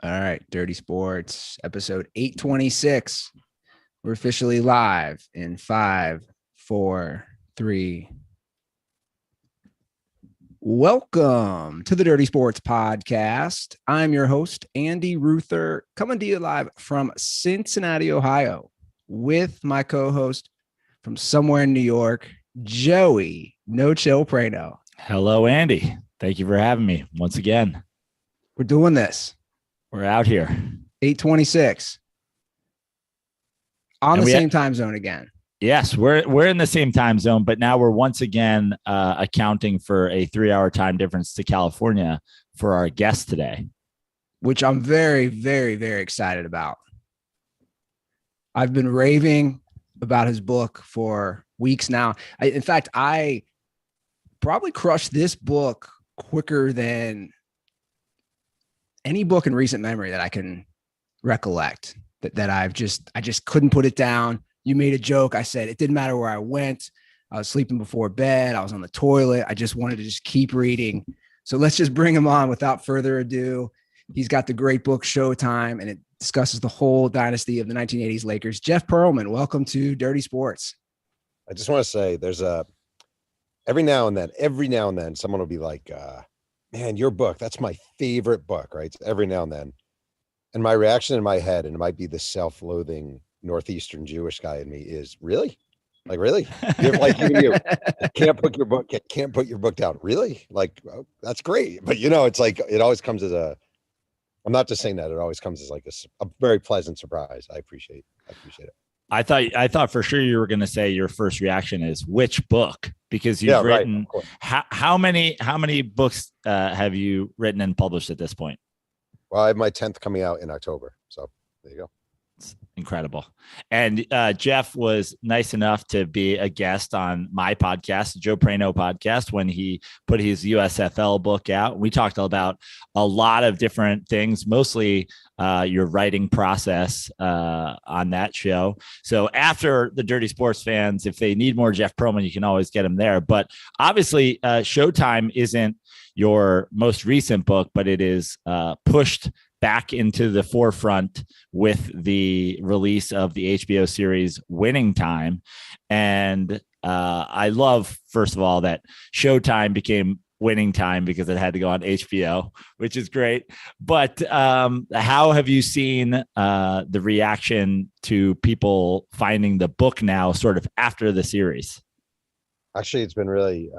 All right, Dirty Sports, episode 826. We're officially live in 5, 4, 3. Welcome to the Dirty Sports Podcast. I'm your host, Andy Ruther, coming to you live from Cincinnati, Ohio, with my co-host from somewhere in New York, Joey No Chill Prano. Hello, Andy. Thank you for having me once again. We're doing this. We're out here. 826. On the same time zone again. Yes, we're in the same time zone, but now we're once again accounting for a 3-hour time difference to California for our guest today. Which I'm very, very, very excited about. I've been raving about his book for weeks now. In fact, I probably crushed this book quicker than any book in recent memory that I can recollect. That I just couldn't put it down. You made a joke. I said it didn't matter where I went. I was sleeping before bed. I was on the toilet. I just wanted to just keep reading. So let's just bring him on without further ado. He's got the great book Showtime, and it discusses the whole dynasty of the 1980s Lakers. Jeff Pearlman, welcome to Dirty Sports. I just want to say there's every now and then someone will be like, man, your book, that's my favorite book, right? So every now and then. And my reaction in my head, and it might be the self-loathing Northeastern Jewish guy in me, is really? Like, really? Like you can't put your book down. Really? Like, oh, that's great. But it's like, it always comes as I'm not just saying that, it always comes as like a very pleasant surprise. I appreciate it. I thought for sure you were going to say your first reaction is which book, because you've written, right, how many books have you written and published at this point? Well, I have my 10th coming out in October. So there you go. It's incredible. And Jeff was nice enough to be a guest on my podcast, Joe Prano podcast, when he put his USFL book out. We talked about a lot of different things, mostly your writing process on that show. So after the Dirty Sports fans, if they need more Jeff Pearlman, you can always get him there. But obviously, Showtime isn't your most recent book, but it is pushed back into the forefront with the release of the HBO series Winning Time. And I love, first of all, that Showtime became Winning Time because it had to go on HBO, which is great. But how have you seen the reaction to people finding the book now sort of after the series? Actually, it's been really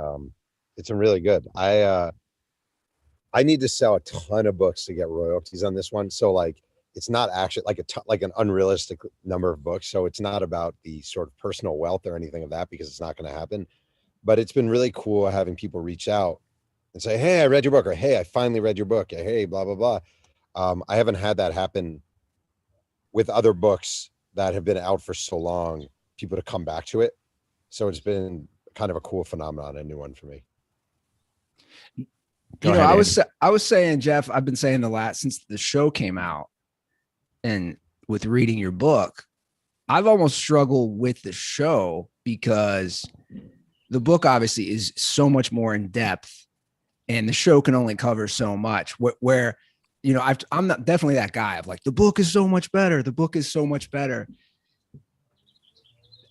good. I need to sell a ton of books to get royalties on this one. So like, it's not actually like an unrealistic number of books. So it's not about the sort of personal wealth or anything of that, because it's not going to happen. But it's been really cool having people reach out and say, hey, I read your book, or hey, I finally read your book. Hey, blah, blah, blah. I haven't had that happen with other books that have been out for so long, people to come back to it. So it's been kind of a cool phenomenon, a new one for me. I was saying, Jeff, I've been saying since the show came out, and with reading your book, I've almost struggled with the show because the book obviously is so much more in depth, and the show can only cover so much. Where I'm not definitely that guy of like, the book is so much better. The book is so much better.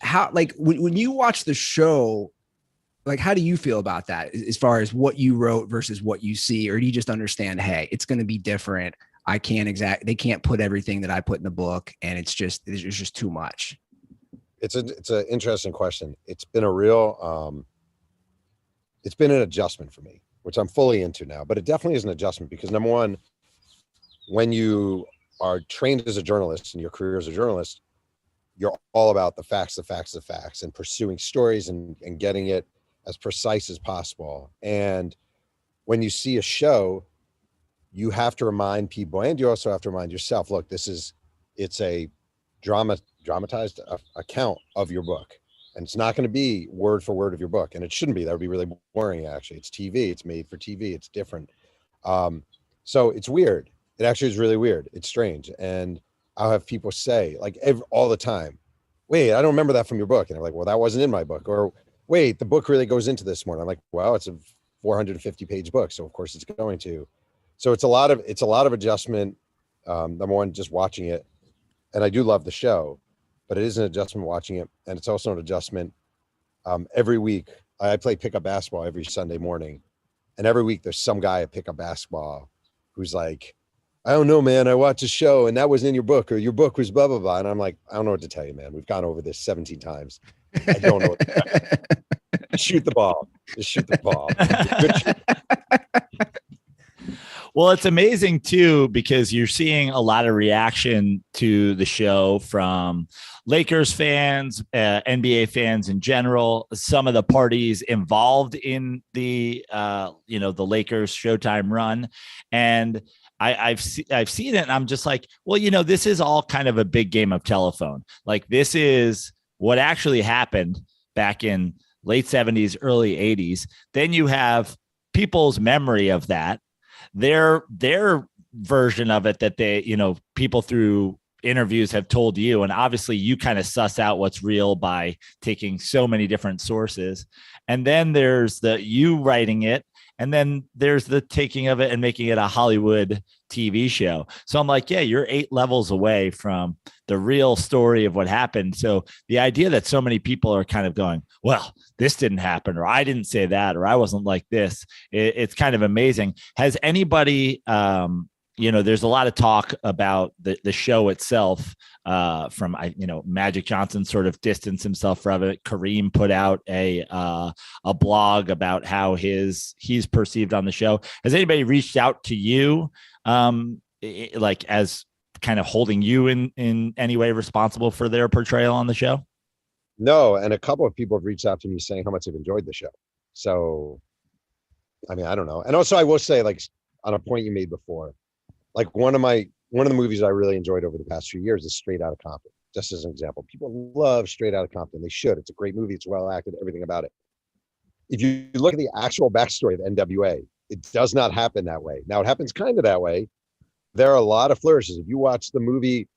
How, like, when you watch the show, like, how do you feel about that as far as what you wrote versus what you see? Or do you just understand, hey, it's going to be different? They can't put everything that I put in the book, and it's just too much. It's an interesting question. It's been it's been an adjustment for me, which I'm fully into now, but it definitely is an adjustment because, number one, when you are trained as a journalist and your career as a journalist, you're all about the facts, and pursuing stories and getting it as precise as possible. And when you see a show, you have to remind people, and you also have to remind yourself, look, it's a dramatized account of your book. And it's not going to be word for word of your book. And it shouldn't be. That would be really boring, actually. It's TV. It's made for TV. It's different. So it's weird. It actually is really weird. It's strange. And I'll have people say, like, all the time, wait, I don't remember that from your book. And I'm like, well, that wasn't in my book. Or wait, the book really goes into this more. And I'm like, well, it's a 450 page book. So of course it's going to. So it's a lot of adjustment. Number one, just watching it, and I do love the show, but it is an adjustment watching it, and it's also an adjustment. Every week, I play pickup basketball every Sunday morning, and every week there's some guy at pickup basketball who's like, I don't know, man. I watched a show and that was in your book, or your book was blah, blah, blah. And I'm like, I don't know what to tell you, man. We've gone over this 17 times. I don't know what to tell you. Shoot the ball. Just shoot the ball. Good shoot. Well, it's amazing too, because you're seeing a lot of reaction to the show from Lakers fans, NBA fans in general, some of the parties involved in the, the Lakers Showtime run. And I've seen it, and I'm just like, well, this is all kind of a big game of telephone. Like, this is what actually happened back in late 70s, early 80s. Then you have people's memory of that, their version of it that they, people through interviews have told you. And obviously you kind of suss out what's real by taking so many different sources. And then there's you writing it. And then there's the taking of it and making it a Hollywood TV show. So I'm like, yeah, you're 8 levels away from the real story of what happened. So the idea that so many people are kind of going, well, this didn't happen, or I didn't say that, or I wasn't like this, it's kind of amazing. Has anybody, there's a lot of talk about the show itself, from Magic Johnson sort of distanced himself from it. Kareem put out a blog about how he's perceived on the show. Has anybody reached out to you, like as kind of holding you in any way responsible for their portrayal on the show? No, and a couple of people have reached out to me saying how much they've enjoyed the show. So, I mean, I don't know. And also, I will say, like, on a point you made before, like one of the movies I really enjoyed over the past few years is Straight Outta Compton. Just as an example, people love Straight Outta Compton. They should. It's a great movie. It's well acted. Everything about it. If you look at the actual backstory of NWA, it does not happen that way. Now, it happens kind of that way. There are a lot of flourishes. If you watch the movie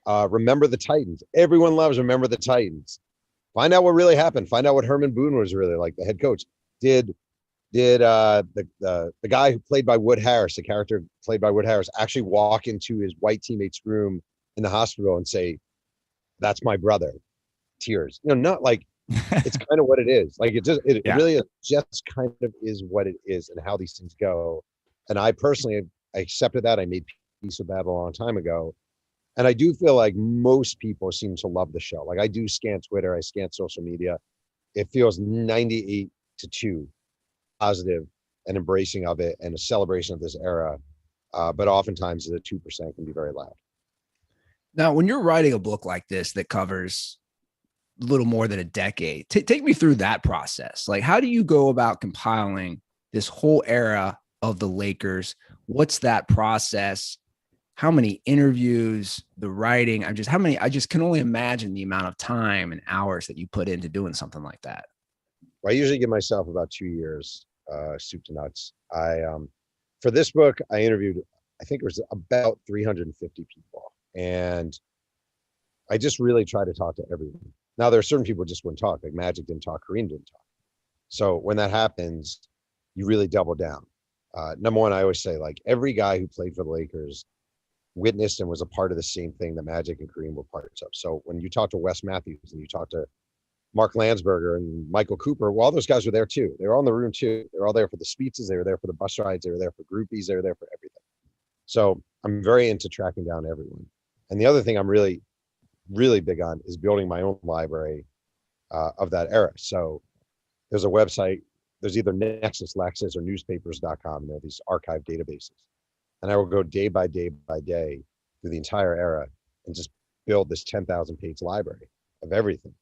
Remember the Titans, everyone loves Remember the Titans. Find out what really happened. Find out what Herman Boone was really like, the head coach. Did the guy who played by Wood Harris, the character played by Wood Harris, actually walk into his white teammate's room in the hospital and say, "That's my brother"? Tears. Not like, it's kind of what it is. Like, it really is, just kind of is what it is, and how these things go. And I personally, I accepted that. I made peace with that a long time ago. And I do feel like most people seem to love the show. Like, I do scan Twitter, I scan social media. It feels 98-2 positive and embracing of it, and a celebration of this era. But oftentimes the 2% can be very loud. Now, when you're writing a book like this that covers a little more than a decade, take me through that process. Like, how do you go about compiling this whole era of the Lakers? What's that process? How many interviews, the writing? I just can only imagine the amount of time and hours that you put into doing something like that. I usually give myself about 2 years, soup to nuts. For this book, I interviewed, I think it was about 350 people. And I just really try to talk to everyone. Now, there are certain people who just wouldn't talk, like Magic didn't talk, Kareem didn't talk. So when that happens, you really double down. Number one, I always say, like, every guy who played for the Lakers witnessed and was a part of the same thing that Magic and Kareem were parts of. So when you talk to Wes Matthews and you talk to Mark Landsberger and Michael Cooper, well, all those guys were there too. They were all in the room too. They were all there for the speeches. They were there for the bus rides. They were there for groupies. They were there for everything. So I'm very into tracking down everyone. And the other thing I'm really, really big on is building my own library of that era. So there's a website, there's either Nexus, Lexus, or newspapers.com. There are these archive databases. And I will go day by day by day through the entire era and just build this 10,000 page library of everything.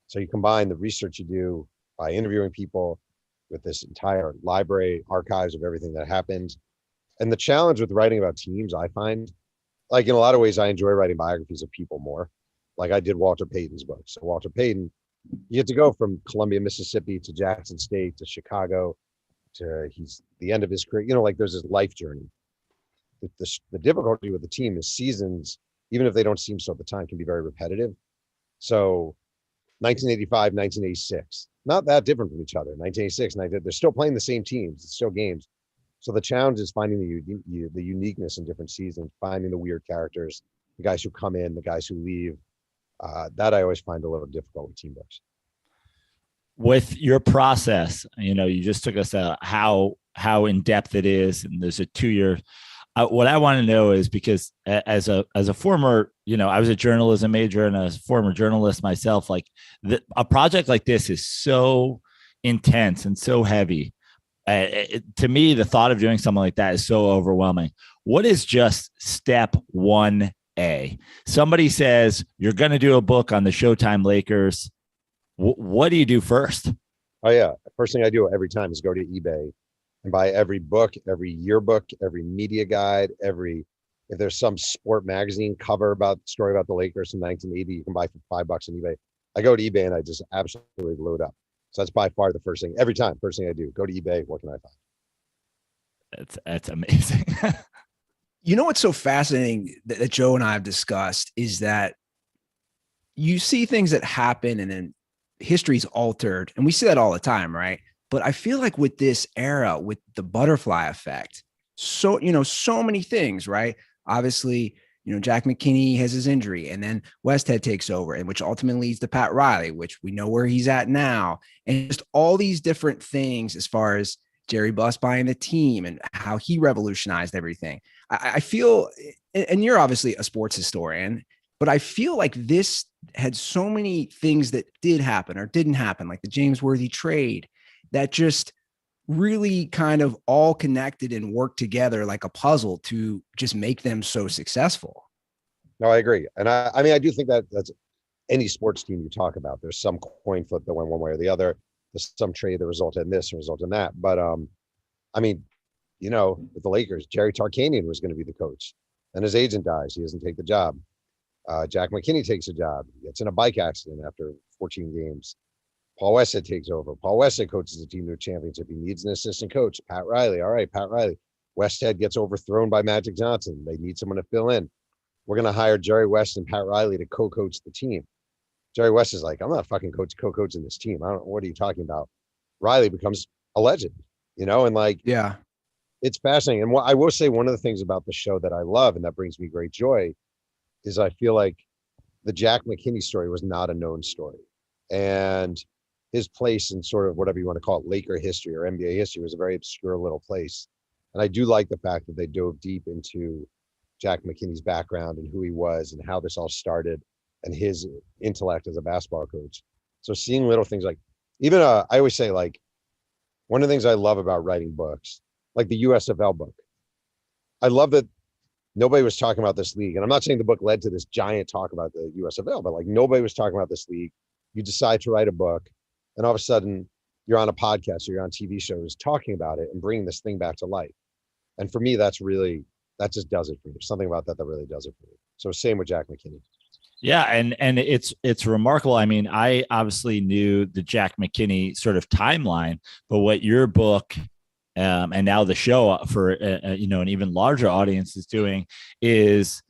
So you combine the research you do by interviewing people with this entire library, archives of everything that happened. And the challenge with writing about teams, I find, like, in a lot of ways, I enjoy writing biographies of people more. Like I did Walter Payton's book. So Walter Payton, you get to go from Columbia, Mississippi to Jackson State to Chicago to he's the end of his career. Like, there's this life journey. The difficulty with the team is seasons, even if they don't seem so at the time, can be very repetitive. So 1985, 1986, not that different from each other. 1986, they're still playing the same teams, it's still games. So the challenge is finding the uniqueness in different seasons, finding the weird characters, the guys who come in, the guys who leave. That I always find a little difficult with team books. With your process, you just took us how in depth it is, and there's a 2-year. What I want to know is, because as a former, I was a journalism major and a former journalist myself, like a project like this is so intense and so heavy. To me, the thought of doing something like that is so overwhelming. What is just step 1A? Somebody says you're going to do a book on the Showtime Lakers. What do you do first? Oh yeah, first thing I do every time is go to eBay and buy every book, every yearbook, every media guide, if there's some sport magazine cover story about the Lakers in 1980, you can buy for $5 on eBay. I go to eBay and I just absolutely load up. So that's by far the first thing. Every time, first thing I do, go to eBay. What can I find? That's amazing. What's so fascinating that Joe and I have discussed is that you see things that happen and then history's altered, and we see that all the time, right? But I feel like with this era, with the butterfly effect, so many things, right? Obviously, Jack McKinney has his injury, and then Westhead takes over, and which ultimately leads to Pat Riley, which we know where he's at now, and just all these different things as far as Jerry Buss buying the team and how he revolutionized everything. I feel, and you're obviously a sports historian, but I feel like this had so many things that did happen or didn't happen, like the James Worthy trade, that just really kind of all connected and worked together like a puzzle to just make them so successful. No, I agree. And I mean, I do think that's any sports team you talk about. There's some coin flip that went one way or the other. There's some trade that resulted in this and resulted in that. But I mean, with the Lakers, Jerry Tarkanian was going to be the coach. And his agent dies. He doesn't take the job. Jack McKinney takes a job. He gets in a bike accident after 14 games. Paul Westhead takes over. Paul Westhead coaches the team to a championship. He needs an assistant coach. Pat Riley. All right, Pat Riley. Westhead gets overthrown by Magic Johnson. They need someone to fill in. We're going to hire Jerry West and Pat Riley to co-coach the team. Jerry West is like, I'm not fucking co-coaching this team. What are you talking about? Riley becomes a legend, and yeah, it's fascinating. And what I will say, one of the things about the show that I love and that brings me great joy is I feel like the Jack McKinney story was not a known story. And his place in sort of whatever you want to call it, Laker history or NBA history, was a very obscure little place. And I do like the fact that they dove deep into Jack McKinney's background and who he was and how this all started and his intellect as a basketball coach. So seeing little things like, even I always say, like, one of the things I love about writing books, like the USFL book, I love that nobody was talking about this league. And I'm not saying the book led to this giant talk about the USFL, but like nobody was talking about this league. You decide to write a book, and all of a sudden you're on a podcast or you're on TV shows talking about it and bringing this thing back to life. And for me, that just does it for me. There's something about that really does it for me. So same with Jack McKinney. Yeah, and it's remarkable. I mean, I obviously knew the Jack McKinney sort of timeline, but what your book and now the show for an even larger audience is doing is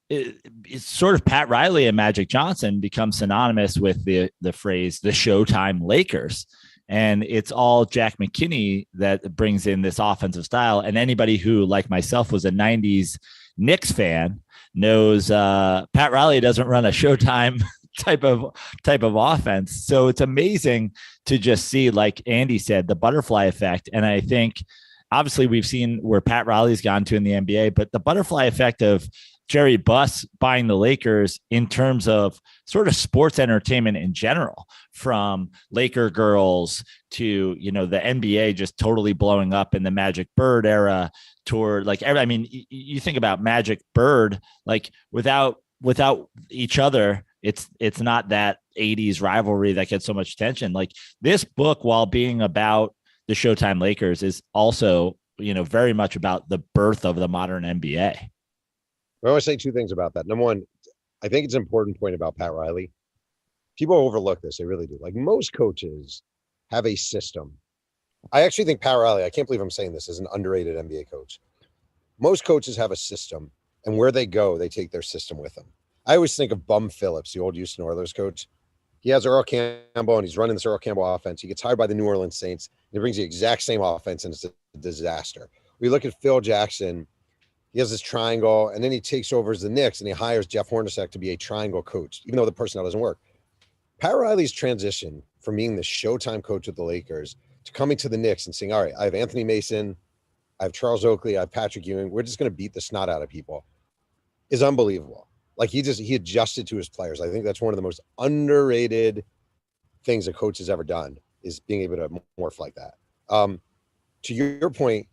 it's sort of Pat Riley and Magic Johnson become synonymous with the phrase the Showtime Lakers. And it's all Jack McKinney that brings in this offensive style. And anybody who, like myself, was a 90s Knicks fan knows Pat Riley doesn't run a Showtime type of offense. So it's amazing to just see, like Andy said, the butterfly effect. And I think obviously we've seen where Pat Riley's gone to in the NBA, but the butterfly effect of Jerry Buss buying the Lakers in terms of sort of sports entertainment in general, from Laker girls to, the NBA just totally blowing up in the Magic Bird era, toward like, I mean, you think about Magic Bird, like without each other, it's not that 80s rivalry that gets so much attention. Like this book, while being about the Showtime Lakers, is also, very much about the birth of the modern NBA. I always say two things about that. Number one, I think it's an important point about Pat Riley. People overlook this. They really do. Like most coaches have a system. I actually think Pat Riley, I can't believe I'm saying this, is an underrated NBA coach. Most coaches have a system, and where they go, they take their system with them. I always think of Bum Phillips, the old Houston Oilers coach. He has Earl Campbell, and he's running this Earl Campbell offense. He gets hired by the New Orleans Saints, and he brings the exact same offense, and it's a disaster. We look at Phil Jackson. He has this triangle, and then he takes over as the Knicks, and he hires Jeff Hornacek to be a triangle coach, even though the personnel doesn't work. Pat Riley's transition from being the Showtime coach of the Lakers to coming to the Knicks and saying, all right, I have Anthony Mason, I have Charles Oakley, I have Patrick Ewing. We're just going to beat the snot out of people is unbelievable. Like he adjusted to his players. I think that's one of the most underrated things a coach has ever done is being able to morph like that. To your point,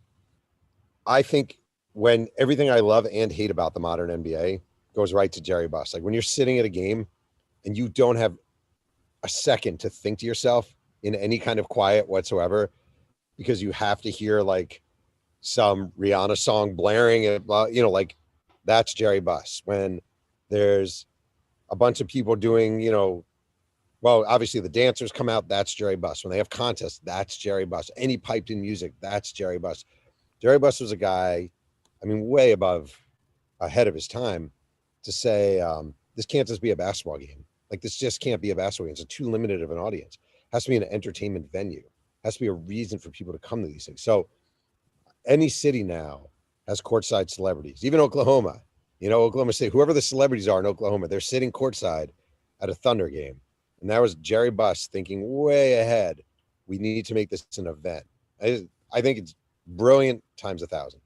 I think when everything I love and hate about the modern NBA goes right to Jerry Buss. Like when you're sitting at a game and you don't have a second to think to yourself in any kind of quiet whatsoever, because you have to hear like some Rihanna song blaring at, like that's Jerry Buss. When there's a bunch of people doing, well, obviously the dancers come out, that's Jerry Buss. When they have contests, that's Jerry Buss. Any piped in music, that's Jerry Buss. Jerry Buss was a guy, way ahead of his time to say, this can't just be a basketball game. Like this just can't be a basketball game. It's too limited of an audience. It has to be an entertainment venue. It has to be a reason for people to come to these things. So any city now has courtside celebrities, even Oklahoma, Oklahoma State, whoever the celebrities are in Oklahoma, they're sitting courtside at a Thunder game. And that was Jerry Buss thinking way ahead. We need to make this an event. I think it's brilliant times 1,000.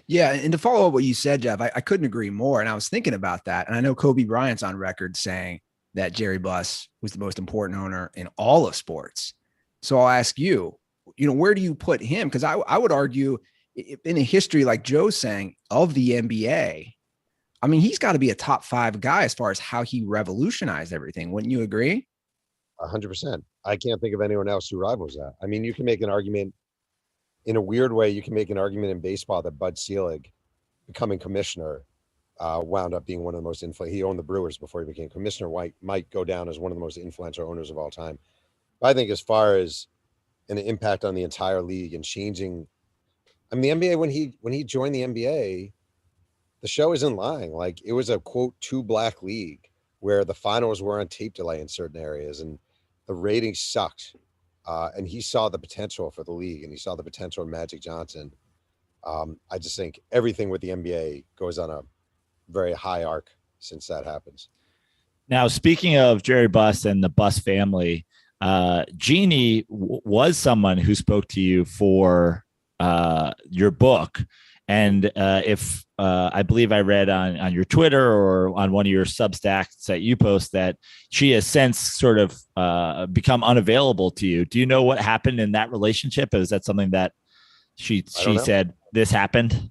Yeah. And to follow up what you said, Jeff, I couldn't agree more. And I was thinking about that. And I know Kobe Bryant's on record saying that Jerry Buss was the most important owner in all of sports. So I'll ask you, where do you put him? Because I would argue in a history, like Joe's saying, of the NBA, he's got to be a top 5 guy as far as how he revolutionized everything. Wouldn't you agree? 100%. I can't think of anyone else who rivals that. You can make an argument in a weird way. You can make an argument in baseball that Bud Selig becoming commissioner wound up being one of the most influential. He owned the Brewers before he became commissioner. Might go down as one of the most influential owners of all time. But I think as far as an impact on the entire league and changing, the NBA, when he joined the NBA, the show isn't lying. Like it was a quote 2 black league where the finals were on tape delay in certain areas and the ratings sucked. And he saw the potential for the league and he saw the potential in Magic Johnson. I just think everything with the NBA goes on a very high arc since that happens. Now, speaking of Jerry Buss and the Buss family, Jeannie was someone who spoke to you for your book. And if I believe I read on your Twitter or on one of your Substacks that you post that she has since sort of become unavailable to you. Do you know what happened in that relationship? Is that something that she said this happened?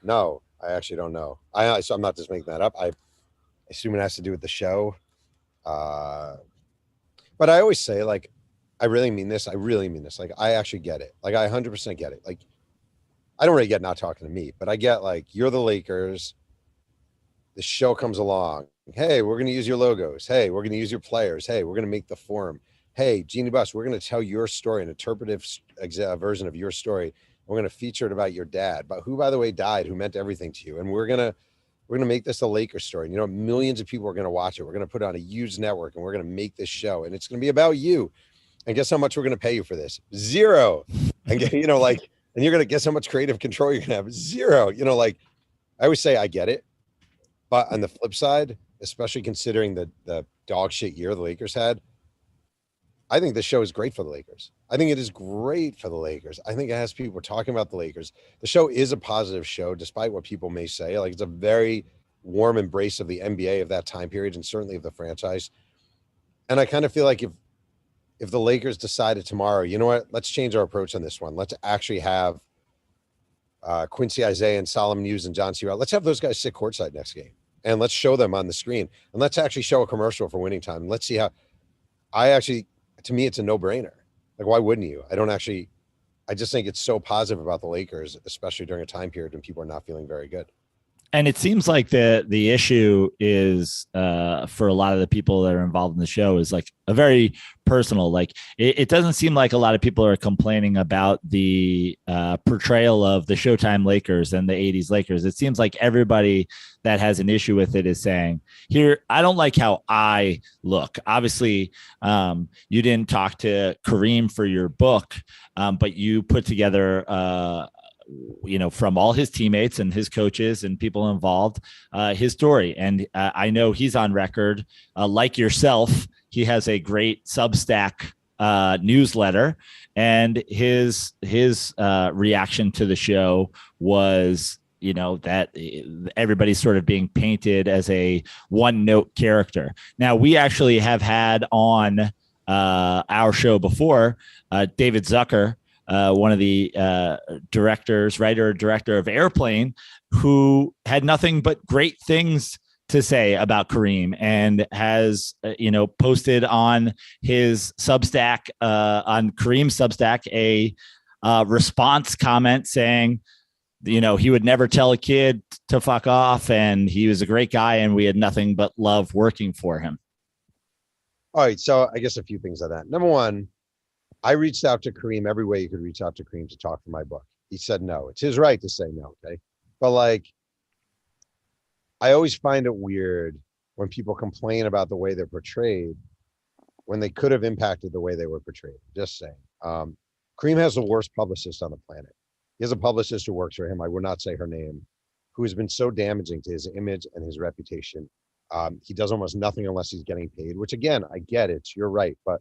No, I actually don't know. So I'm not just making that up. I assume it has to do with the show. But I always say, like, I really mean this. Like, I actually get it. Like, I 100% get it. Like, I don't really get not talking to me, but I get like, you're the Lakers. The show comes along. Hey, we're going to use your logos. Hey, we're going to use your players. Hey, we're going to make the forum. Hey, Jeannie Buss, we're going to tell your story, an interpretive version of your story. We're going to feature it about your dad, but who, by the way, died, who meant everything to you. And we're going to make this a Lakers story. And, millions of people are going to watch it. We're going to put it on a huge network and we're going to make this show. And it's going to be about you. And guess how much we're going to pay you for this? $0. And and you're going to guess how much creative control you're going to have? $0. Like I always say, I get it. But on the flip side, especially considering the dog shit year the Lakers had, I think the show is great for the Lakers. I think it is great for the Lakers. I think it has people talking about the Lakers. The show is a positive show, despite what people may say. Like, it's a very warm embrace of the NBA of that time period and certainly of the franchise. And I kind of feel like if the Lakers decided tomorrow, you know what, let's change our approach on this one. Let's actually have Quincy Isaiah and Solomon Hughes and John C. Let's have those guys sit courtside next game and let's show them on the screen and let's actually show a commercial for Winning Time. Let's see how to me, it's a no-brainer. Like, why wouldn't you? I just think it's so positive about the Lakers, especially during a time period when people are not feeling very good. And it seems like the issue is for a lot of the people that are involved in the show is like a very personal, like it doesn't seem like a lot of people are complaining about the portrayal of the Showtime Lakers and the 80s Lakers. It seems like everybody that has an issue with it is saying, here, I don't like how I look. Obviously, you didn't talk to Kareem for your book, but you put together from all his teammates and his coaches and people involved, his story. And I know he's on record, like yourself. He has a great Substack newsletter, and his reaction to the show was, that everybody's sort of being painted as a one-note character. Now, we actually have had on our show before David Zucker, one of the writer-director of Airplane, who had nothing but great things to say about Kareem, and has, posted on his Substack, on Kareem's Substack, a response comment saying, he would never tell a kid to fuck off, and he was a great guy, and we had nothing but love working for him. All right. So I guess a few things on that. Number one, I reached out to Kareem every way you could reach out to Kareem to talk for my book. He said no. It's his right to say no. Okay. But I always find it weird when people complain about the way they're portrayed when they could have impacted the way they were portrayed. Just saying. Kareem has the worst publicist on the planet. He has a publicist who works for him, I will not say her name, who has been so damaging to his image and his reputation. He does almost nothing unless he's getting paid, which, again, I get it. You're right. But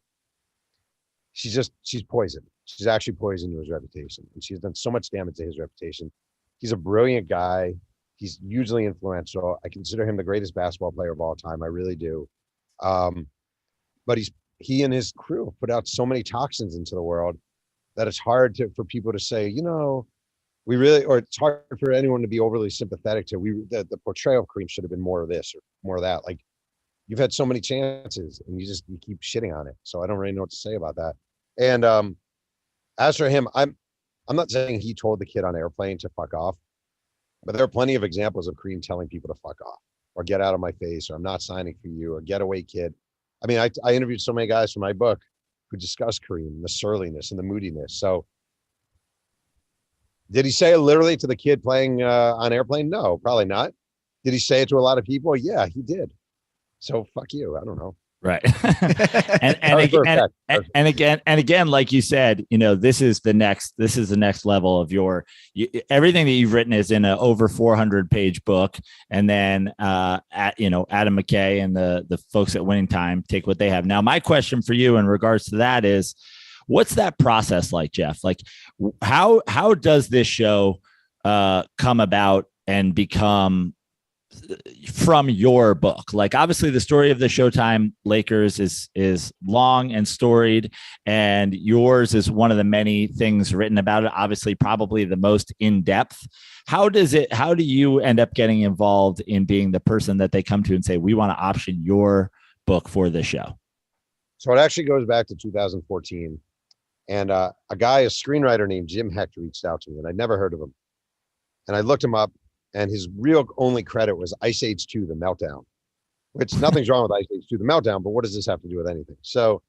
she's poison. She's actually poison to his reputation. And she's done so much damage to his reputation. He's a brilliant guy. He's hugely influential. I consider him the greatest basketball player of all time. I really do. But he and his crew put out so many toxins into the world that it's hard for people to say, or it's hard for anyone to be overly sympathetic to. The portrayal of Kareem should have been more of this or more of that. Like, you've had so many chances and you keep shitting on it. So I don't really know what to say about that. And as for him, I'm not saying he told the kid on Airplane to fuck off, but there are plenty of examples of Kareem telling people to fuck off or get out of my face, or I'm not signing for you, or get away, kid. I mean, I interviewed so many guys for my book who discussed Kareem, the surliness and the moodiness. So did he say it literally to the kid playing on Airplane? No, probably not. Did he say it to a lot of people? Yeah, he did. So fuck you. I don't know. Right. and again, like you said, this is the next level of everything that you've written is in an over 400 page book. And then, Adam McKay and the folks at Winning Time take what they have. Now, my question for you in regards to that is, what's that process like, Jeff? Like, how does this show come about and become from your book? Like, obviously the story of the Showtime Lakers is long and storied, and yours is one of the many things written about it, obviously probably the most in-depth. How do you end up getting involved in being the person that they come to and say, we want to option your book for the show? So it actually goes back to 2014, and a screenwriter named Jim Hecht reached out to me, and I'd never heard of him. And I looked him up, and his real only credit was Ice Age 2, The Meltdown, which nothing's wrong with Ice Age 2, The Meltdown, but what does this have to do with anything? So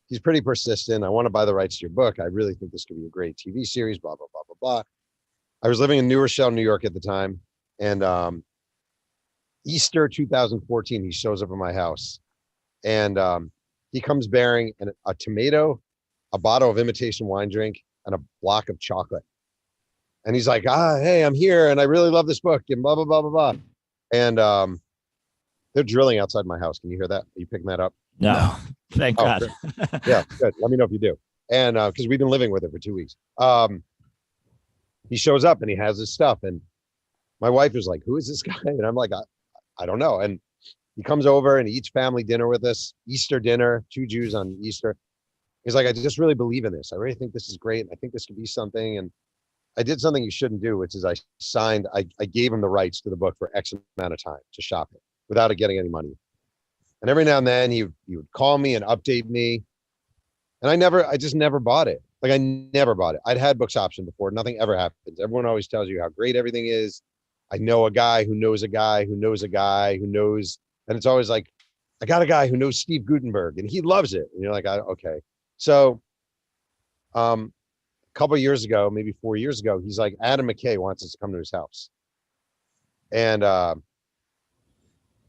he's pretty persistent. I want to buy the rights to your book. I really think this could be a great TV series, blah, blah, blah, blah, blah. I was living in New Rochelle, New York at the time. And Easter 2014, he shows up at my house. And he comes bearing a tomato, a bottle of imitation wine drink, and a block of chocolate. And he's like, hey, I'm here, and I really love this book, and blah, blah, blah, blah, blah. And they're drilling outside my house. Can you hear that? Are you picking that up? No. Thank God. Good. Yeah, good. Let me know if you do. And because we've been living with it for 2 weeks. He shows up, and he has his stuff. And my wife is like, who is this guy? And I'm like, I don't know. And he comes over, and he eats family dinner with us, Easter dinner, 2 Jews on Easter. He's like, I just really believe in this. I really think this is great. I think this could be something. And I did something you shouldn't do, which is I gave him the rights to the book for X amount of time to shop it without getting any money. And every now and then he would call me and update me. And I just never bought it. Like, I never bought it. I'd had books optioned before. Nothing ever happens. Everyone always tells you how great everything is. I know a guy who knows a guy who knows a guy who knows. And it's always like, I got a guy who knows Steve Gutenberg and he loves it. And you're like, okay. So, a couple of years ago, maybe 4 years ago, he's like, Adam McKay wants us to come to his house. And I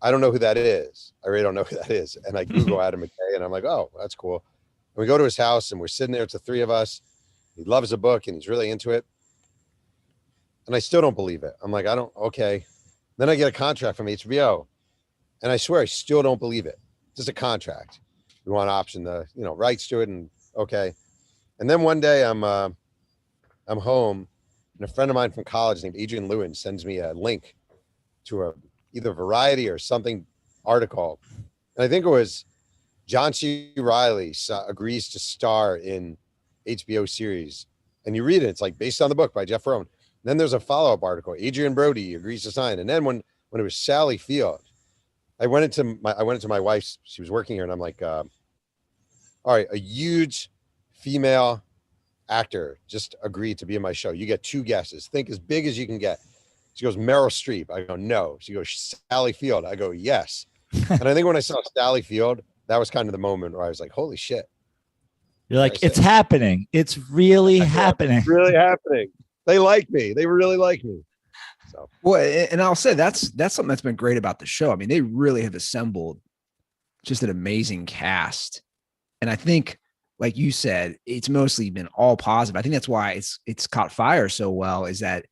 don't know who that is. I really don't know who that is. And I Google Adam McKay, and I'm like, oh, that's cool. And we go to his house, and we're sitting there. It's the three of us. He loves the book, and he's really into it. And I still don't believe it. I'm like, okay. Then I get a contract from HBO. And I swear, I still don't believe it. Just a contract. We want to option the, rights to it. And okay. And then one day I'm home, and a friend of mine from college named Adrian Lewin sends me a link to either Variety or something article. And I think it was John C. Reilly agrees to star in HBO series. And you read it, it's like based on the book by Jeff Pearlman. Then there's a follow-up article. Adrian Brody agrees to sign. And then when it was Sally Field, I went into my wife's, she was working here, and I'm like, all right, a huge female actor just agreed to be in my show. You get 2 guesses. Think as big as you can get. She goes, Meryl Streep. I go, no. She goes, Sally Field. I go, yes. And I think when I saw Sally Field, that was kind of the moment where I was like, holy shit. You're like, it's happening. It's really happening. It's really happening. They like me. They really like me. So, well, and I'll say that's something that's been great about the show. I mean, they really have assembled just an amazing cast. And I think, like you said, it's mostly been all positive. I think that's why it's caught fire so well, is that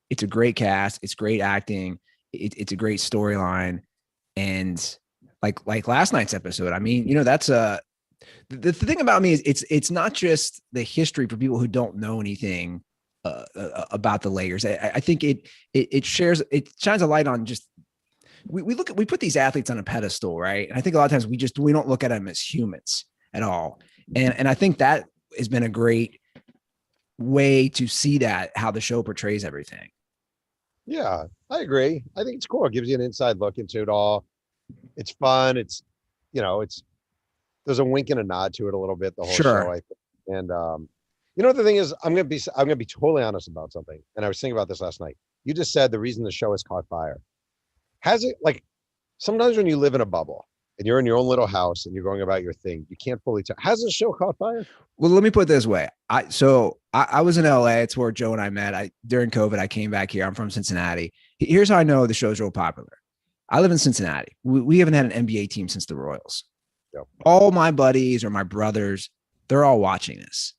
it's a great cast, it's great acting, it's a great storyline. And like last night's episode, I mean, that's the thing about me is it's not just the history for people who don't know anything about the Lakers. I think it shines a light on just we put these athletes on a pedestal, right? And I think a lot of times we don't look at them as humans at all. And I think that has been a great way to see that, how the show portrays everything. Yeah, I agree. I think it's cool. It gives you an inside look into it all. It's fun. It's, there's a wink and a nod to it a little bit, the whole show, I think. And the thing is, I'm gonna be totally honest about something. And I was thinking about this last night. You just said the reason the show has caught fire. Has it, like, sometimes when you live in a bubble and you're in your own little house and you're going about your thing, you can't fully tell. Has the show caught fire? Well, let me put it this way. I was in LA. It's where Joe and I met. During COVID, I came back here. I'm from Cincinnati. Here's how I know the show's real popular. I live in Cincinnati. We haven't had an NBA team since the Royals. Yep. All my buddies or my brothers, they're all watching this.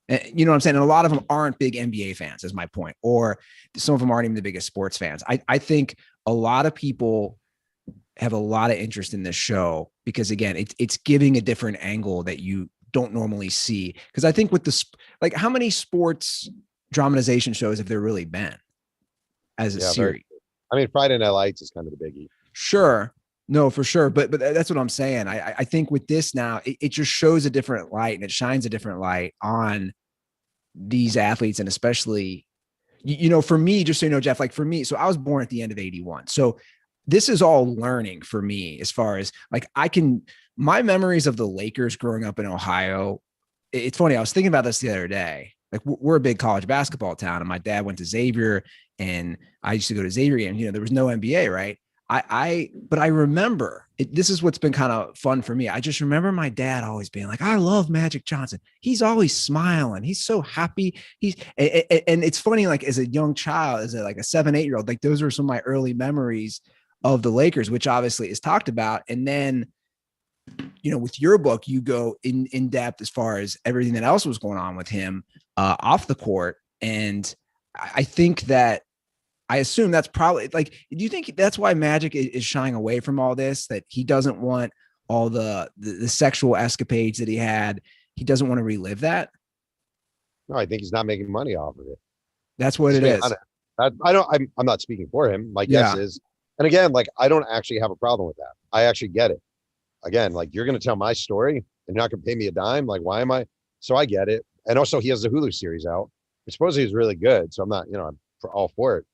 And you know what I'm saying? And a lot of them aren't big NBA fans, is my point. Or some of them aren't even the biggest sports fans. I think a lot of people have a lot of interest in this show because, again, it's giving a different angle that you don't normally see. Because I think with how many sports dramatization shows have there really been as a series? I mean, Friday Night Lights is kind of the biggie. Sure. No, for sure. But that's what I'm saying. I think with this now, it just shows a different light, and it shines a different light on these athletes. And especially, for me, just so you know, Jeff, like for me, so I was born at the end of 81. So this is all learning for me as far as my memories of the Lakers growing up in Ohio. It's funny. I was thinking about this the other day. Like, we're a big college basketball town, and my dad went to Xavier, and I used to go to Xavier, and there was no NBA, right? But I remember this is what's been kind of fun for me. I just remember my dad always being like, I love Magic Johnson. He's always smiling. He's so happy. And it's funny, like as a young child, as a 7-8-year-old, like those were some of my early memories of the Lakers, which obviously is talked about. And then, with your book, you go in depth as far as everything that else was going on with him off the court. And I think that, I assume that's probably do you think that's why Magic is shying away from all this, that he doesn't want all the sexual escapades that he had? He doesn't want to relive that. No, I think he's not making money off of it. That's what it is. I'm not speaking for him. My guess is, and again, I don't actually have a problem with that. I actually get it. Again, you're going to tell my story and you're not going to pay me a dime. Why am I? So I get it. And also he has the Hulu series out, which supposedly is really good. So I'm not, I'm all for it.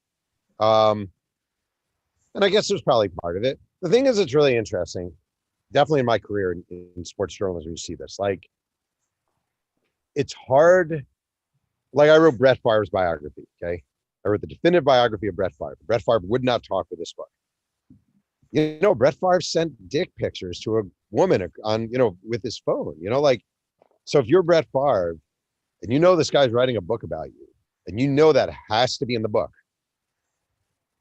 And I guess there's probably part of it. The thing is, it's really interesting. Definitely in my career in sports journalism, you see this. It's hard. I wrote Brett Favre's biography. Okay. I wrote the definitive biography of Brett Favre. Brett Favre would not talk for this book. Brett Favre sent dick pictures to a woman on, with his phone, so if you're Brett Favre and this guy's writing a book about you and that has to be in the book,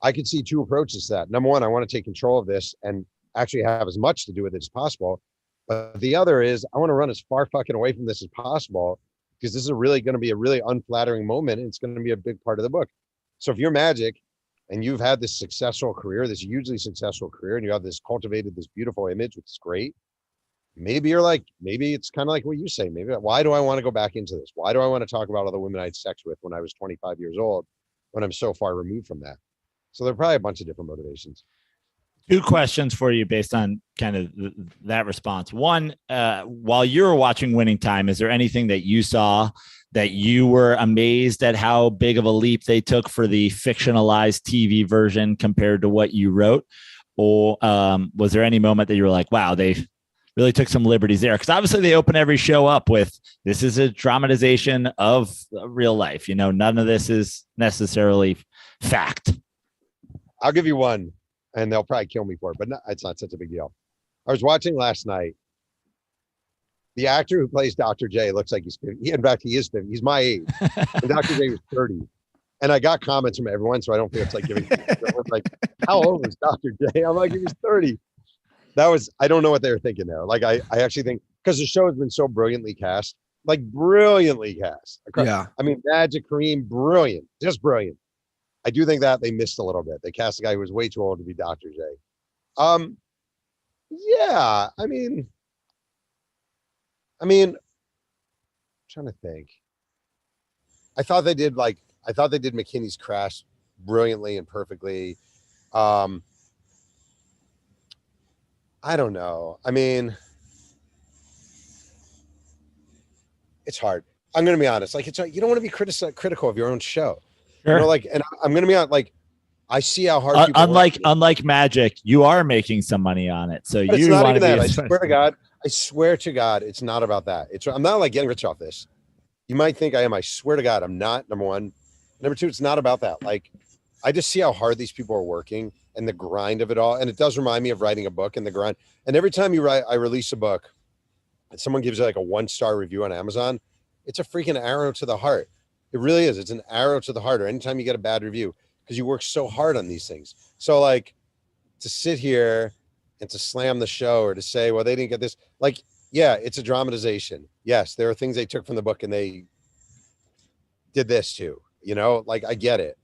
I could see 2 approaches to that. Number one, I want to take control of this and actually have as much to do with it as possible. But the other is I want to run as far fucking away from this as possible, because this is really going to be a really unflattering moment. And it's going to be a big part of the book. So if you're Magic and you've had this successful career, this hugely successful career, and you have this cultivated this beautiful image, which is great. Maybe you're like, maybe it's kind of like what you say. Maybe, why do I want to go back into this? Why do I want to talk about all the women I had sex with when I was 25 years old, when I'm so far removed from that? So there are probably a bunch of different motivations. Two questions for you based on kind of that response. One, while you were watching Winning Time, is there anything that you saw that you were amazed at how big of a leap they took for the fictionalized TV version compared to what you wrote? Or was there any moment that you were like, wow, they really took some liberties there? Because obviously they open every show up with, this is a dramatization of real life. You know, none of this is necessarily fact. I'll give you one, and they'll probably kill me for it, but it's not such a big deal. I was watching last night. The actor who plays Dr. J looks like he's 50. In fact, he is 50. He's my age. And Dr. J was 30. And I got comments from everyone, so I don't feel it's like giving like, how old is Dr. J? I'm like, he was 30. I don't know what they were thinking there. Like, I actually think, because the show has been so brilliantly cast, like brilliantly cast. Yeah. I mean, Magic, Kareem, brilliant, just brilliant. I do think that they missed a little bit. They cast a guy who was way too old to be Dr. J. Yeah, I mean, I'm trying to think. I thought they did McKinney's Crash brilliantly and perfectly. I don't know. I mean, it's hard. I'm going to be honest. Like, you don't want to be critical of your own show. Sure. You know, like, and I'm going to be honest, like, I see how hard people unlike Magic, you are making some money on it. So it's not even that. I swear to God, it's not about that. I'm not like getting rich off this. You might think I am. I swear to God, I'm not. Number one. Number two, it's not about that. Like, I just see how hard these people are working and the grind of it all. And it does remind me of writing a book and the grind. And every time I release a book and someone gives it like a 1-star review on Amazon, it's a freaking arrow to the heart. It really is. It's an arrow to the heart. Or anytime you get a bad review, because you work so hard on these things. So like, to sit here and to slam the show or to say, well, they didn't get this, like, yeah, it's a dramatization. Yes, there are things they took from the book and they did this too. You know, like, I get it.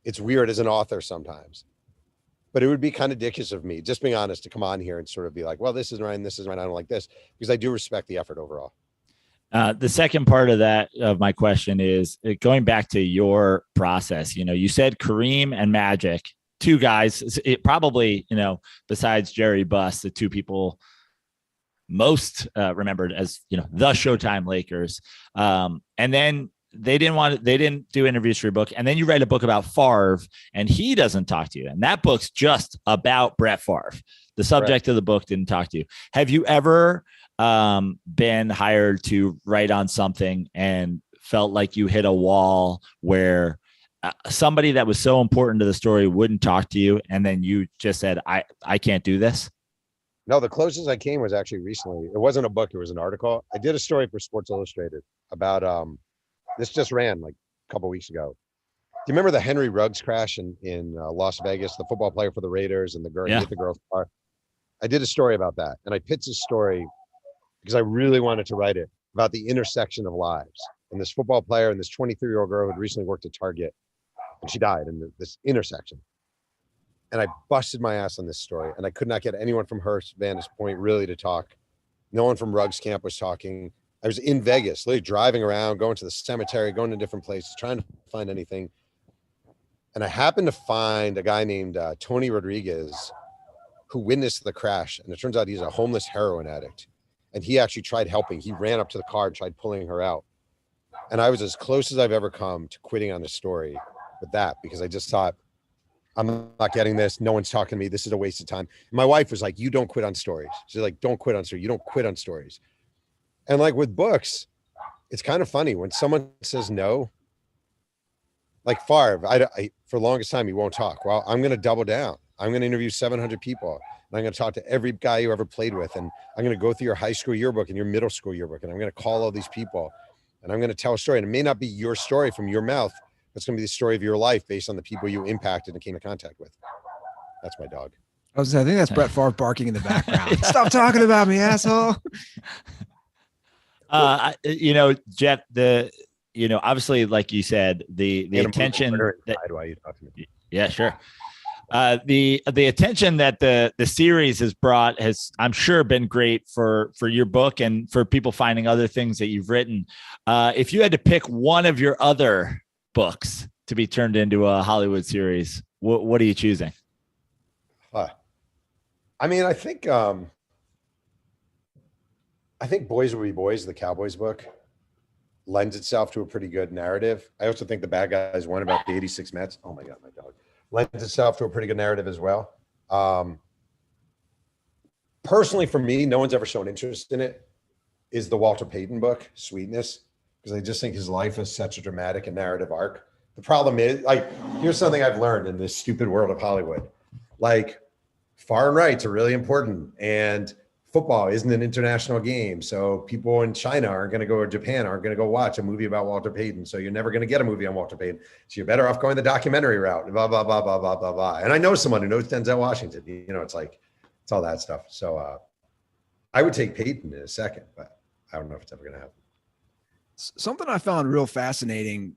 It's weird as an author sometimes, but it would be kind of dickish of me, just being honest, to come on here and sort of be like, well, this isn't right and this isn't right. I don't like this, because I do respect the effort overall. The second part of my question is going back to your process. You know, you said Kareem and Magic, two guys, it probably, you know, besides Jerry Buss, the two people most remembered as, you know, the Showtime Lakers. And then they didn't do interviews for your book. And then you write a book about Favre and he doesn't talk to you. And that book's just about Brett Favre. The subject of the book didn't talk to you. Have you ever been hired to write on something and felt like you hit a wall where somebody that was so important to the story wouldn't talk to you, and then you just said, I can't do this? No, the closest I came was actually recently. It wasn't a book, it was an article. I did a story for Sports Illustrated about this just ran like a couple weeks ago. Do you remember the Henry Ruggs crash in Las Vegas, the football player for the Raiders and the girl hit the girl's car? I did a story about that, and I pitched this story because I really wanted to write it about the intersection of lives. And this football player and this 23-year-old girl who had recently worked at Target, and she died in this intersection. And I busted my ass on this story, and I could not get anyone from her vantage point really to talk. No one from Ruggs camp was talking. I was in Vegas, literally driving around, going to the cemetery, going to different places, trying to find anything. And I happened to find a guy named Tony Rodriguez who witnessed the crash. And it turns out he's a homeless heroin addict. And he actually tried helping. He ran up to the car and tried pulling her out. And I was as close as I've ever come to quitting on the story with that, because I just thought, I'm not getting this. No one's talking to me. This is a waste of time. And my wife was like, you don't quit on stories. She's like, don't quit on stories. You don't quit on stories. And like with books, it's kind of funny when someone says no, like Favre, I for the longest time, he won't talk. Well, I'm going to double down. I'm going to interview 700 people. And I'm going to talk to every guy you ever played with. And I'm going to go through your high school yearbook and your middle school yearbook. And I'm going to call all these people and I'm going to tell a story. And it may not be your story from your mouth. It's going to be the story of your life based on the people you impacted and came in contact with. That's my dog. I think that's Brett Favre barking in the background. Stop talking about me, asshole. You know, Jeff, obviously, like you said, the attention that, why are you talking to me? Yeah, sure. The attention that the series has brought has, I'm sure, been great for your book and for people finding other things that you've written. If you had to pick one of your other books to be turned into a Hollywood series, what are you choosing? I mean, I think Boys Will Be Boys, the Cowboys book, lends itself to a pretty good narrative. I also think The Bad Guys Won about the 86 Mets. Oh my God, my dog. Lends itself to a pretty good narrative as well. Personally, for me, no one's ever shown interest in it, is the Walter Payton book, Sweetness, because I just think his life is such a dramatic and narrative arc. The problem is, like, here's something I've learned in this stupid world of Hollywood. Like, foreign rights are really important, and football isn't an international game. So people in China aren't going to go, or Japan aren't going to go watch a movie about Walter Payton. So you're never going to get a movie on Walter Payton. So you're better off going the documentary route, blah, blah, blah, blah, blah, blah, blah. And I know someone who knows Denzel Washington, it's like, it's all that stuff. So I would take Payton in a second, but I don't know if it's ever going to happen. Something I found real fascinating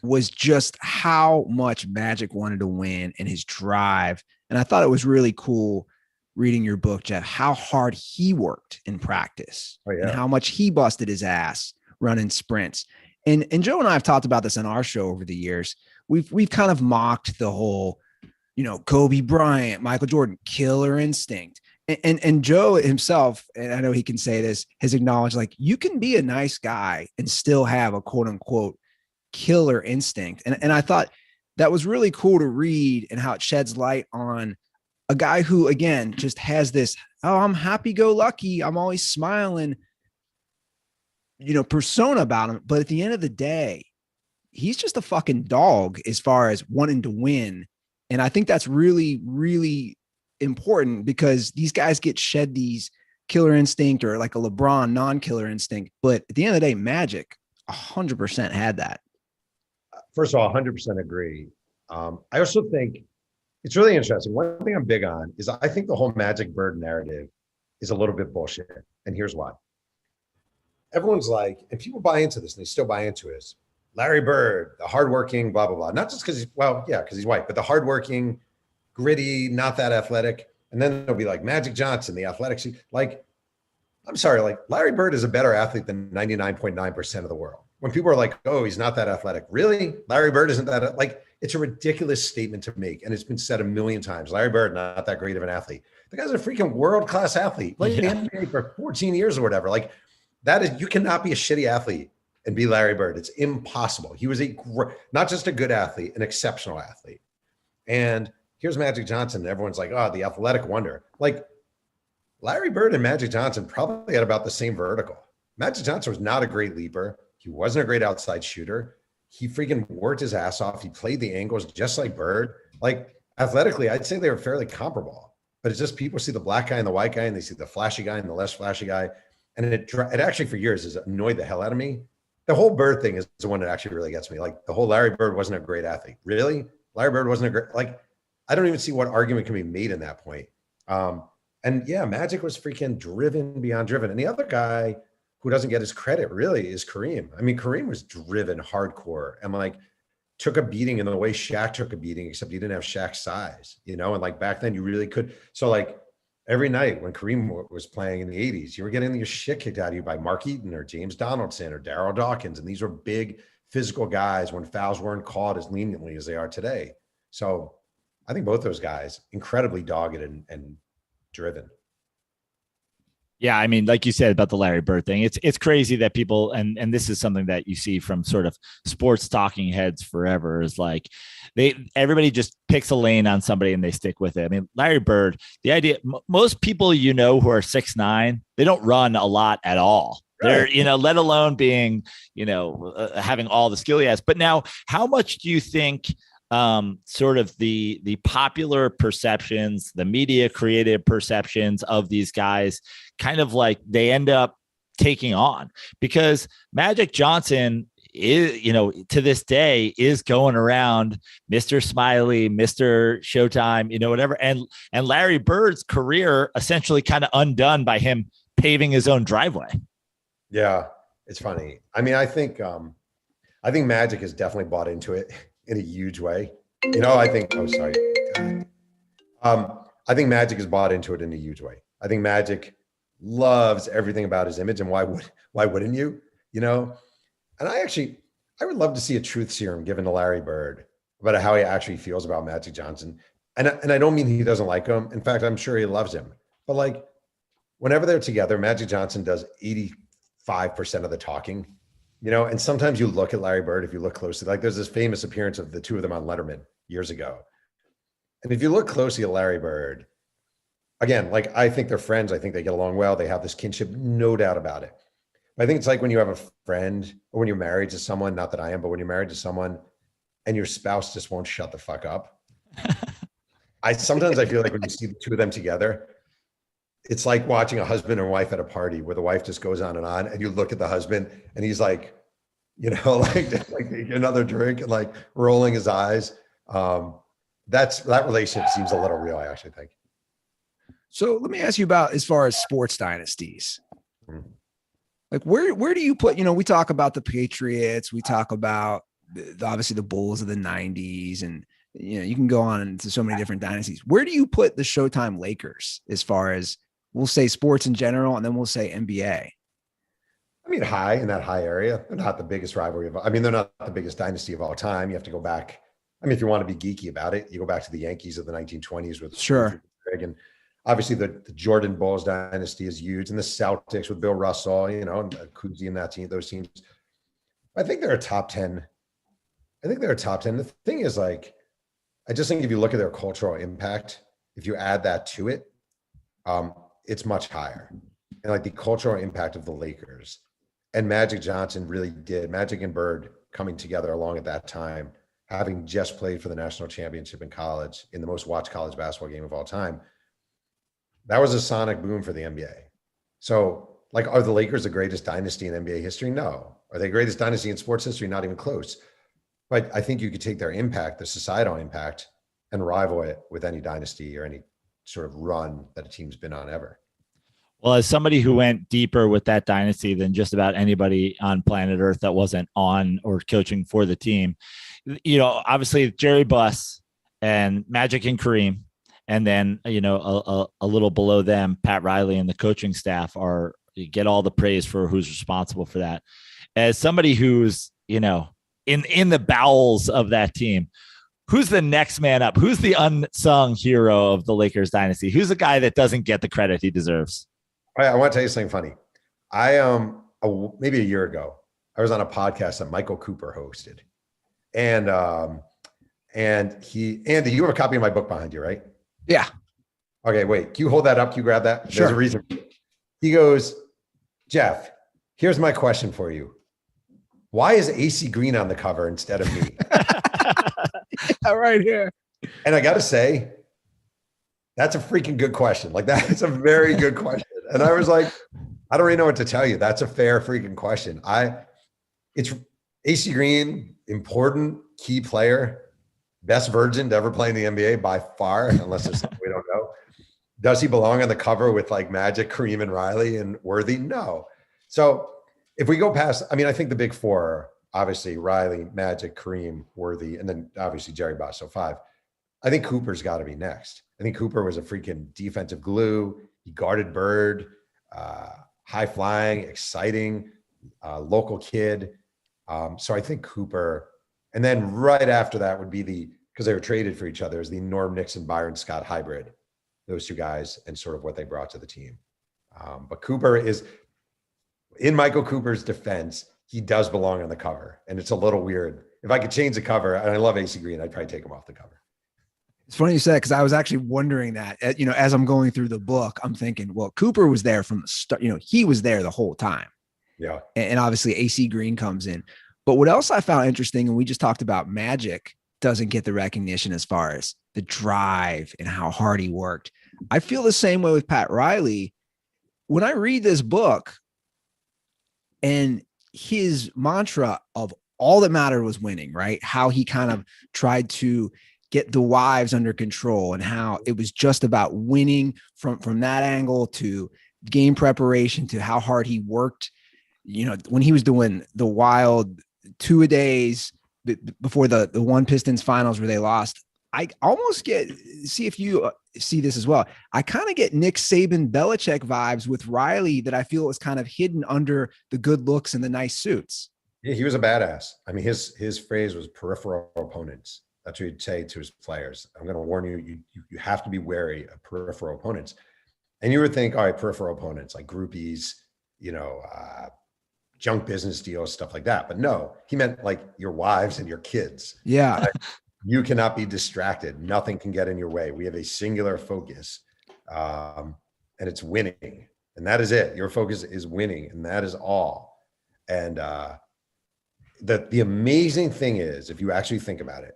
was just how much Magic wanted to win and his drive. And I thought it was really cool reading your book, Jeff, how hard he worked in practice and how much he busted his ass running sprints. And Joe and I have talked about this on our show over the years. We've kind of mocked the whole, Kobe Bryant, Michael Jordan, killer instinct. And Joe himself, and I know he can say this, has acknowledged, like, you can be a nice guy and still have a quote unquote killer instinct. And I thought that was really cool to read, and how it sheds light on a guy who, again, just has this, I'm happy-go-lucky, I'm always smiling, persona about him. But at the end of the day, he's just a fucking dog as far as wanting to win. And I think that's really, really important, because these guys get shed these killer instinct, or like a LeBron non-killer instinct. But at the end of the day, Magic 100% had that. First of all, 100% agree. I also think it's really interesting. One thing I'm big on is I think the whole Magic Bird narrative is a little bit bullshit. And here's why. Everyone's like, and people buy into this, and they still buy into it, is Larry Bird, the hardworking, blah, blah, blah. Not just because because he's white, but the hardworking, gritty, not that athletic. And then they'll be like Magic Johnson, the athletic. Like, I'm sorry, like, Larry Bird is a better athlete than 99.9% of the world. When people are like, oh, he's not that athletic. Really? Larry Bird isn't that, like, it's a ridiculous statement to make. And it's been said a million times. Larry Bird, not that great of an athlete. The guy's a freaking world-class athlete. Played in the NBA for 14 years or whatever. Like, that is, you cannot be a shitty athlete and be Larry Bird. It's impossible. He was not just a good athlete, an exceptional athlete. And here's Magic Johnson, and everyone's like, oh, the athletic wonder. Like, Larry Bird and Magic Johnson probably had about the same vertical. Magic Johnson was not a great leaper. He wasn't a great outside shooter. He freaking worked his ass off. He played the angles just like Bird. Like, athletically, I'd say they were fairly comparable. But it's just people see the black guy and the white guy, and they see the flashy guy and the less flashy guy. And it actually, for years, has annoyed the hell out of me. The whole Bird thing is the one that actually really gets me. Like, the whole Larry Bird wasn't a great athlete. Really? Larry Bird wasn't a great, like, I don't even see what argument can be made in that point. And yeah, Magic was freaking driven beyond driven. And the other guy who doesn't get his credit really is Kareem. I mean, Kareem was driven hardcore and, like, took a beating in the way Shaq took a beating, except he didn't have Shaq's size, and like back then you really could. So, like, every night when Kareem was playing in the 80s, you were getting your shit kicked out of you by Mark Eaton or James Donaldson or Darryl Dawkins. And these were big physical guys when fouls weren't called as leniently as they are today. So I think both those guys, incredibly dogged and driven. Yeah, I mean, like you said about the Larry Bird thing, it's crazy that people, and this is something that you see from sort of sports talking heads forever, is like everybody just picks a lane on somebody and they stick with it. I mean, Larry Bird, the idea, most people who are 6'9", they don't run a lot at all. Right. They're, let alone being, having all the skill he has. But now, how much do you think sort of the popular perceptions, the media creative perceptions of these guys kind of like they end up taking on? Because Magic Johnson is, to this day is going around Mr. Smiley, Mr. Showtime, whatever. And Larry Bird's career essentially kind of undone by him paving his own driveway. Yeah. It's funny. I mean, I think Magic has definitely bought into it in a huge way. You know, I think, oh, sorry. I think Magic has bought into it in a huge way. I think Magic loves everything about his image, and why wouldn't you? You know, and I would love to see a truth serum given to Larry Bird about how he actually feels about Magic Johnson. And I don't mean he doesn't like him. In fact, I'm sure he loves him. But like, whenever they're together, Magic Johnson does 85% of the talking, you know, and sometimes you look at Larry Bird, if you look closely, like there's this famous appearance of the two of them on Letterman years ago. And if you look closely at Larry Bird, again, like I think they're friends. I think they get along well. They have this kinship, no doubt about it. But I think it's like when you have a friend or when you're married to someone, not that I am, but when you're married to someone and your spouse just won't shut the fuck up. Sometimes I feel like when you see the two of them together, it's like watching a husband and wife at a party where the wife just goes on and you look at the husband and he's like, you know, like another drink and like rolling his eyes. That relationship seems a little real, I actually think. So let me ask you about as far as sports dynasties. Like where do you put, you know, we talk about the Patriots, we talk about obviously the Bulls of the 90s, and you know, you can go on into so many different dynasties. Where do you put the Showtime Lakers as far as, we'll say sports in general, and then we'll say NBA? I mean, high in that high area. They're not the biggest rivalry they're not the biggest dynasty of all time. You have to go back. I mean, if you want to be geeky about it, you go back to the Yankees of the 1920s with sure. And obviously the Jordan Bulls dynasty is huge, and the Celtics with Bill Russell, you know, and Cousy and that team, those teams. I think they're a top 10. The thing is, like, I just think if you look at their cultural impact, if you add that to it, it's much higher. And like the cultural impact of the Lakers and Magic Johnson really did. Magic and Bird coming together along at that time, having just played for the national championship in college, in the most watched college basketball game of all time. That was a sonic boom for the NBA. So, like, are the Lakers the greatest dynasty in NBA history? No. Are they the greatest dynasty in sports history? Not even close. But I think you could take their impact, the societal impact, and rival it with any dynasty or any sort of run that a team's been on ever. Well, as somebody who went deeper with that dynasty than just about anybody on planet Earth that wasn't on or coaching for the team, you know, obviously Jerry Buss and Magic and Kareem, and then, you know, a little below them, Pat Riley and the coaching staff get all the praise for who's responsible for that. As somebody who's, you know, in the bowels of that team, who's the next man up? Who's the unsung hero of the Lakers dynasty? Who's the guy that doesn't get the credit he deserves? I want to tell you something funny. Maybe a year ago, I was on a podcast that Michael Cooper hosted, and Andy, you have a copy of my book behind you, right? Yeah. Okay, wait. Can you hold that up? Can you grab that? Sure. There's a reason. He goes, Jeff, here's my question for you. Why is AC Green on the cover instead of me? Right here. And I got to say, that's a freaking good question. Like, that's a very good question. And I was like, I don't really know what to tell you. That's a fair freaking question. It's AC Green, important, key player, best virgin to ever play in the NBA by far, unless there's something we don't know. Does he belong on the cover with like Magic, Kareem, and Riley and Worthy? No. So if we go past, I mean, I think the big four are obviously Riley, Magic, Kareem, Worthy, and then obviously Jerry Buss. So 5. I think Cooper's got to be next. I think Cooper was a freaking defensive glue. He guarded Bird, high flying, exciting, local kid. So I think Cooper, and then right after that would be because they were traded for each other, is the Norm Nixon, Byron Scott hybrid, those two guys and sort of what they brought to the team. But Cooper is, in Michael Cooper's defense, he does belong on the cover. And it's a little weird. If I could change the cover, and I love AC Green, I'd probably take him off the cover. It's funny you said, because I was actually wondering that, you know, as I'm going through the book, I'm thinking, well, Cooper was there from the start, you know, he was there the whole time. Yeah. And obviously AC Green comes in. But what else I found interesting, and we just talked about, Magic doesn't get the recognition as far as the drive and how hard he worked. I feel the same way with Pat Riley. When I read this book and his mantra of all that mattered was winning, right? How he kind of tried to get the wives under control and how it was just about winning from that angle to game preparation to how hard he worked. when he was doing the wild two-a-days before the one Pistons finals where they lost, I almost see if you see this as well. I kind of get Nick Saban Belichick vibes with Riley that I feel was kind of hidden under the good looks and the nice suits. Yeah, he was a badass. I mean, his phrase was peripheral opponents. That's what he'd say to his players. I'm going to warn you, you have to be wary of peripheral opponents. And you would think, all right, peripheral opponents like groupies, junk business deals, stuff like that. But no, he meant like your wives and your kids. Yeah. Like, you cannot be distracted. Nothing can get in your way. We have a singular focus, and it's winning. And that is it. Your focus is winning, and that is all. And the amazing thing is, if you actually think about it,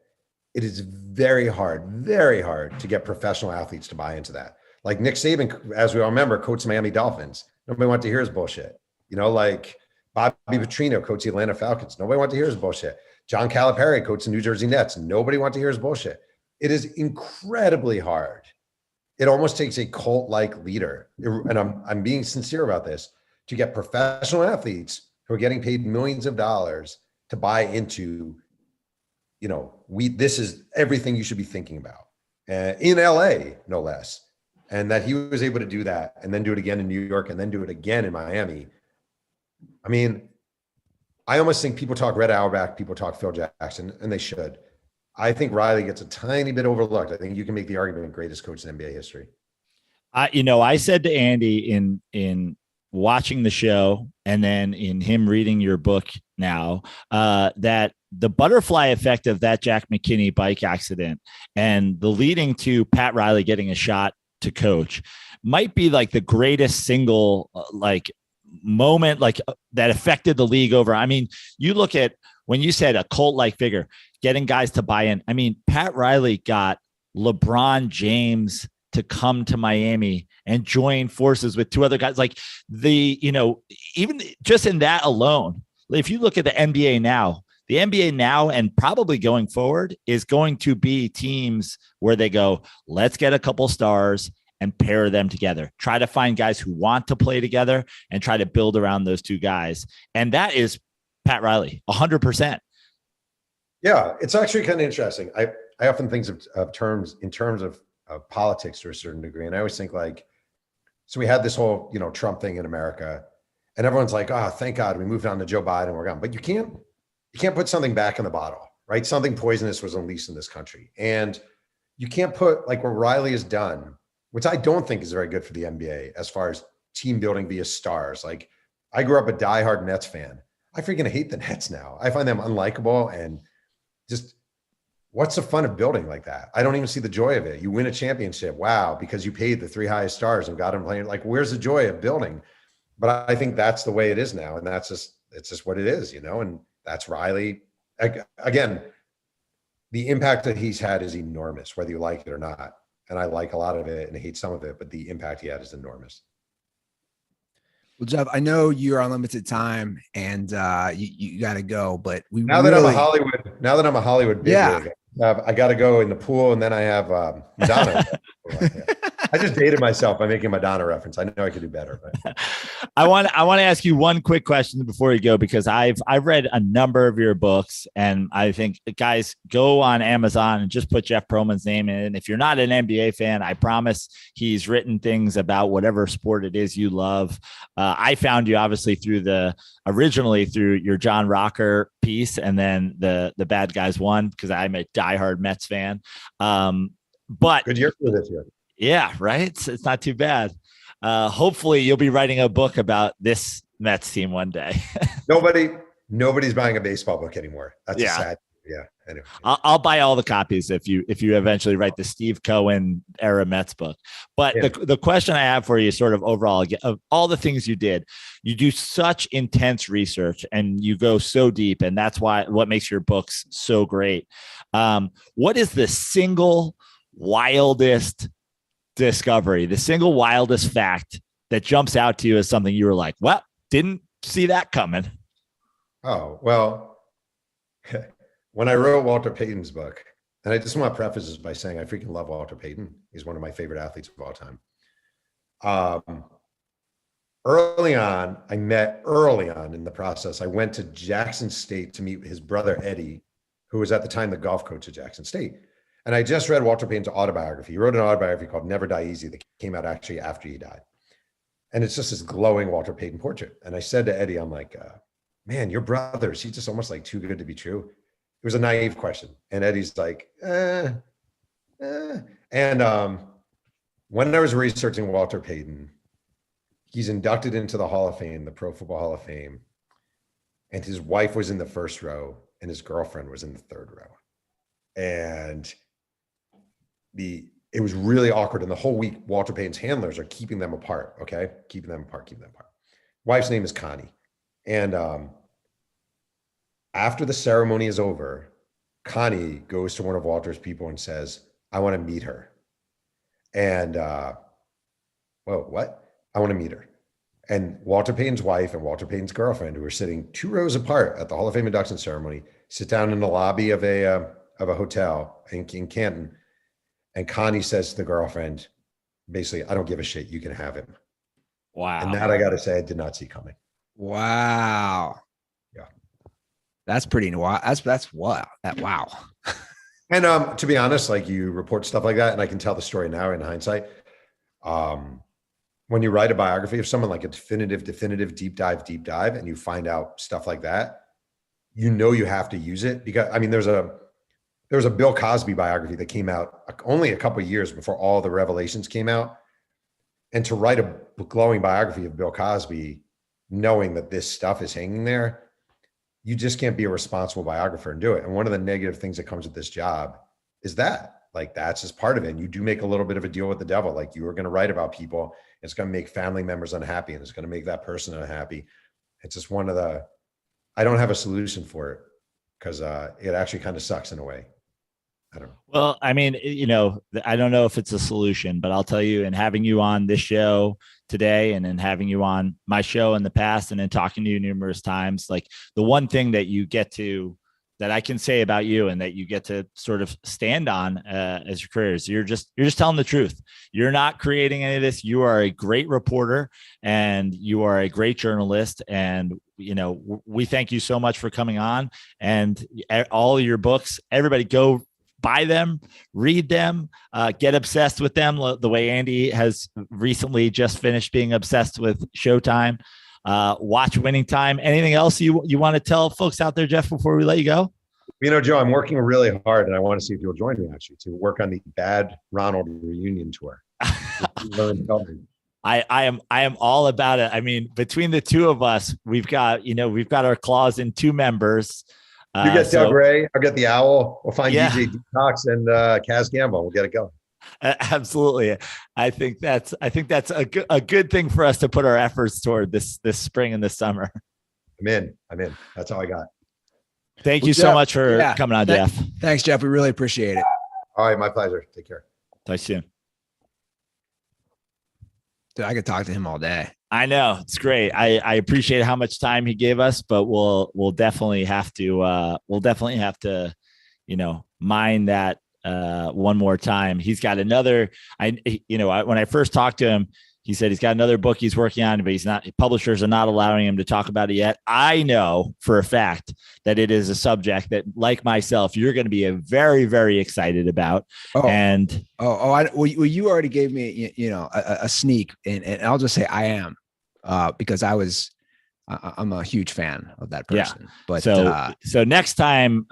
it is very hard to get professional athletes to buy into that. Like Nick Saban, as we all remember, coached the Miami Dolphins. Nobody wanted to hear his bullshit. Like Bobby Petrino coached the Atlanta Falcons. Nobody wanted to hear his bullshit. John Calipari coached the New Jersey Nets. Nobody wanted to hear his bullshit. It is incredibly hard. It almost takes a cult-like leader, and I'm being sincere about this, to get professional athletes who are getting paid millions of dollars to buy into, this is everything you should be thinking about. In LA, no less. And that he was able to do that and then do it again in New York and then do it again in Miami. I mean, I almost think people talk Red Auerbach, people talk Phil Jackson, and they should. I think Riley gets a tiny bit overlooked. I think you can make the argument greatest coach in NBA history. I said to Andy in watching the show and then in him reading your book now, that the butterfly effect of that Jack McKinney bike accident and the leading to Pat Riley getting a shot to coach might be like the greatest single moment that affected the league over. I mean, you look at when you said a cult-like figure, getting guys to buy in. I mean, Pat Riley got LeBron James to come to Miami and join forces with two other guys. Like even just in that alone, if you look at the NBA now and probably going forward is going to be teams where they go, let's get a couple stars and pair them together. Try to find guys who want to play together and try to build around those two guys. And that is Pat Riley, 100%. Yeah, it's actually kind of interesting. I often think of terms in terms of politics to a certain degree. And I always think so we had this whole, Trump thing in America and everyone's like, oh, thank God we moved on to Joe Biden. We're gone. But you can't put something back in the bottle, right? Something poisonous was unleashed in this country. And you can't put like what Riley has done, which I don't think is very good for the NBA as far as team building via stars. Like I grew up a diehard Nets fan. I freaking hate the Nets now. I find them unlikable and just what's the fun of building like that? I don't even see the joy of it. You win a championship. Wow. Because you paid the three highest stars and got them playing. Like, where's the joy of building? But I think that's the way it is now. And it's just what it is, and that's Riley. Again, the impact that he's had is enormous, whether you like it or not. And I like a lot of it and I hate some of it, but the impact he had is enormous. Well, Jeff, I know you're on limited time and you got to go, but now that I'm a Hollywood bigwig, I got to go in the pool and then I have Madonna. I just dated myself by making Madonna reference. I know I could do better. But. I want to ask you one quick question before you go, because I've read a number of your books and I think guys go on Amazon and just put Jeff Pearlman's name in. And if you're not an NBA fan, I promise he's written things about whatever sport it is you love. I found you obviously originally through your John Rocker piece and then the Bad Guys Won, because I'm a diehard Mets fan. But good year for this year. Yeah, right. It's not too bad. Hopefully you'll be writing a book about this Mets team one day. Nobody's buying a baseball book anymore. That's sad. Yeah. Anyway. I'll buy all the copies if you eventually write the Steve Cohen era Mets book. But the question I have for you, sort of overall, of all the things you did, you do such intense research and you go so deep, and that's what makes your books so great. What is the single wildest discovery, the single wildest fact that jumps out to you as something you were like, well, didn't see that coming? Oh, well, when I wrote Walter Payton's book, and I just want to preface this by saying I freaking love Walter Payton. He's one of my favorite athletes of all time. early on, early on in the process, I went to Jackson State to meet his brother, Eddie, who was at the time the golf coach at Jackson State. And I just read Walter Payton's autobiography. He wrote an autobiography called Never Die Easy that came out actually after he died. And it's just this glowing Walter Payton portrait. And I said to Eddie, I'm like, man, your brother, is he just almost like too good to be true? It was a naive question. And Eddie's like, And when I was researching Walter Payton, he's inducted into the Hall of Fame, the Pro Football Hall of Fame. And his wife was in the first row and his girlfriend was in the third row. And it was really awkward. And the whole week, Walter Payton's handlers are keeping them apart. Okay. Keeping them apart. Wife's name is Connie. And after the ceremony is over, Connie goes to one of Walter's people and says, I want to meet her. And, whoa, what? I want to meet her. And Walter Payton's wife and Walter Payton's girlfriend, who are sitting 2 rows apart at the Hall of Fame induction ceremony, sit down in the lobby of a hotel in Canton. And Connie says to the girlfriend, basically, I don't give a shit. You can have him. Wow. And that I got to say, I did not see coming. Wow. Yeah. That's pretty wild. That's wow. Wow. And to be honest, like you report stuff like that, and I can tell the story now in hindsight. When you write a biography of someone, like a definitive deep dive, and you find out stuff like that, you know you have to use it because I mean, there was a Bill Cosby biography that came out only a couple of years before all the revelations came out. And to write a glowing biography of Bill Cosby, knowing that this stuff is hanging there, you just can't be a responsible biographer and do it. And one of the negative things that comes with this job is that, like, that's just part of it. And you do make a little bit of a deal with the devil. Like, you are going to write about people. It's going to make family members unhappy and it's going to make that person unhappy. It's just one of the, I don't have a solution for it because it actually kind of sucks in a way. I don't know. Well, I mean, I don't know if it's a solution, but I'll tell you, in having you on this show today and in having you on my show in the past and then talking to you numerous times, like the one thing that you get to, that I can say about you and that you get to sort of stand on as your career is you're just telling the truth. You're not creating any of this. You are a great reporter and you are a great journalist. And, we thank you so much for coming on, and all of your books, everybody go buy them, read them, get obsessed with them the way Andy has recently just finished being obsessed with Showtime. Watch Winning Time. Anything else you want to tell folks out there, Jeff, before we let you go? Joe, I'm working really hard and I want to see if you'll join me actually to work on the Bad Ronald reunion tour. I am all about it. I mean, between the two of us, we've got our claws in 2 members. You get Doug Ray, I'll get the Owl. We'll find DJ Detox and Kaz Gamble. We'll get it going. Absolutely. I think that's a good thing for us to put our efforts toward this spring and this summer. I'm in. That's all I got. Thank you so much for coming on, Jeff. Thanks, Jeff. We really appreciate it. All right. My pleasure. Take care. Talk soon. Dude, I could talk to him all day. I know, it's great. I appreciate how much time he gave us, but we'll definitely have to mine that one more time. He's got another. When I first talked to him, he said he's got another book he's working on, but publishers are not allowing him to talk about it yet. I know for a fact that it is a subject that, like myself, you're going to be very, very excited about. Well, you already gave me, a sneak, and I'll just say I am, because I'm a huge fan of that person. Yeah. But so next time,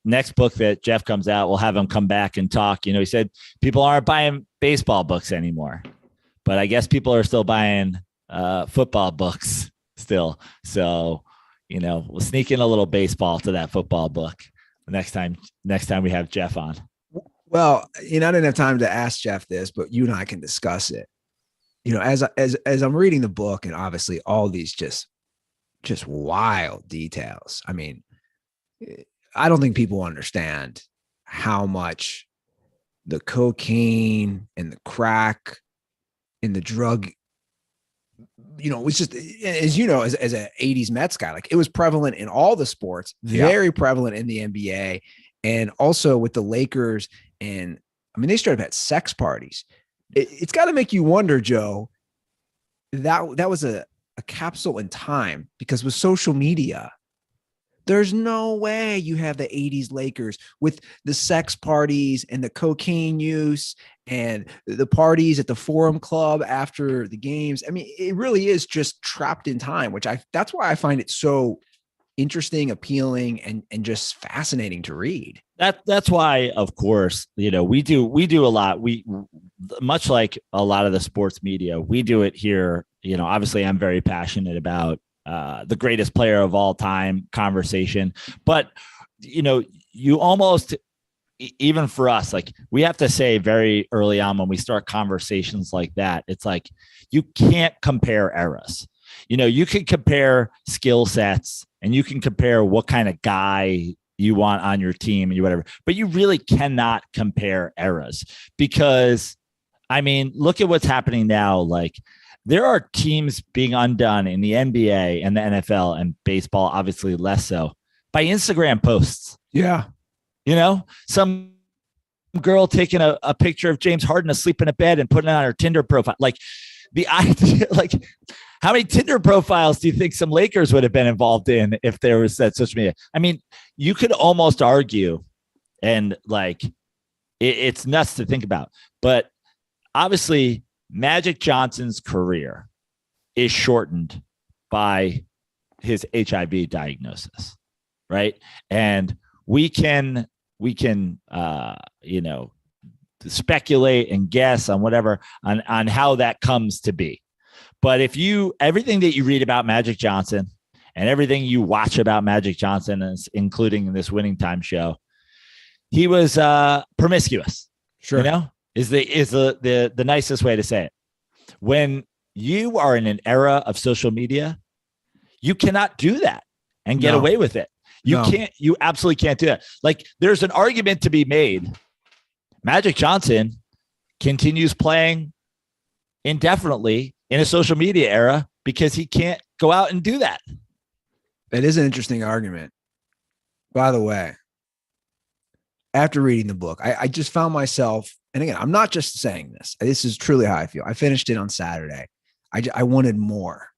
next book that Jeff comes out, we'll have him come back and talk. He said people aren't buying baseball books anymore, but I guess people are still buying football books still. So, we'll sneak in a little baseball to that football book next time we have Jeff on. Well, I didn't have time to ask Jeff this, but you and I can discuss it. As I'm reading the book, and obviously all these just wild details. I mean, I don't think people understand how much the cocaine and the crack and the drug, it was just, as as an 80s Mets guy, like, it was prevalent in all the sports, very prevalent in the NBA, and also with the Lakers. And I mean, they straight up had sex parties. It's got to make you wonder, Joe, that was a capsule in time, because with social media, there's no way you have the 80s Lakers with the sex parties and the cocaine use and the parties at the Forum Club after the games. I mean, it really is just trapped in time, that's why I find it so interesting, appealing, and just fascinating to read. That's why, of course, we do a lot. We, much like a lot of the sports media, we do it here. Obviously I'm very passionate about the greatest player of all time conversation, but you almost, even for us, like, we have to say very early on when we start conversations like that, it's like, you can't compare eras. You can compare skill sets and you can compare what kind of guy you want on your team and whatever, but you really cannot compare eras, because I mean, look at what's happening now. Like, there are teams being undone in the NBA and the NFL and baseball, obviously less so, by Instagram posts. Yeah. Some girl taking a picture of James Harden asleep in a bed and putting it on her Tinder profile. Like, the idea, like, how many Tinder profiles do you think some Lakers would have been involved in if there was that social media? I mean, you could almost argue, and like, it's nuts to think about, but obviously Magic Johnson's career is shortened by his HIV diagnosis, right? And we can speculate and guess on whatever on how that comes to be. But if everything that you read about Magic Johnson and everything you watch about Magic Johnson, including in this Winning Time show, he was promiscuous. Sure. Is the nicest way to say it. When you are in an era of social media, you cannot do that and get away with it. You absolutely can't do that. Like, there's an argument to be made. Magic Johnson continues playing indefinitely in a social media era because he can't go out and do that. It is an interesting argument. By the way, after reading the book, I just found myself, and again, I'm not just saying this. This is truly how I feel. I finished it on Saturday. I wanted more.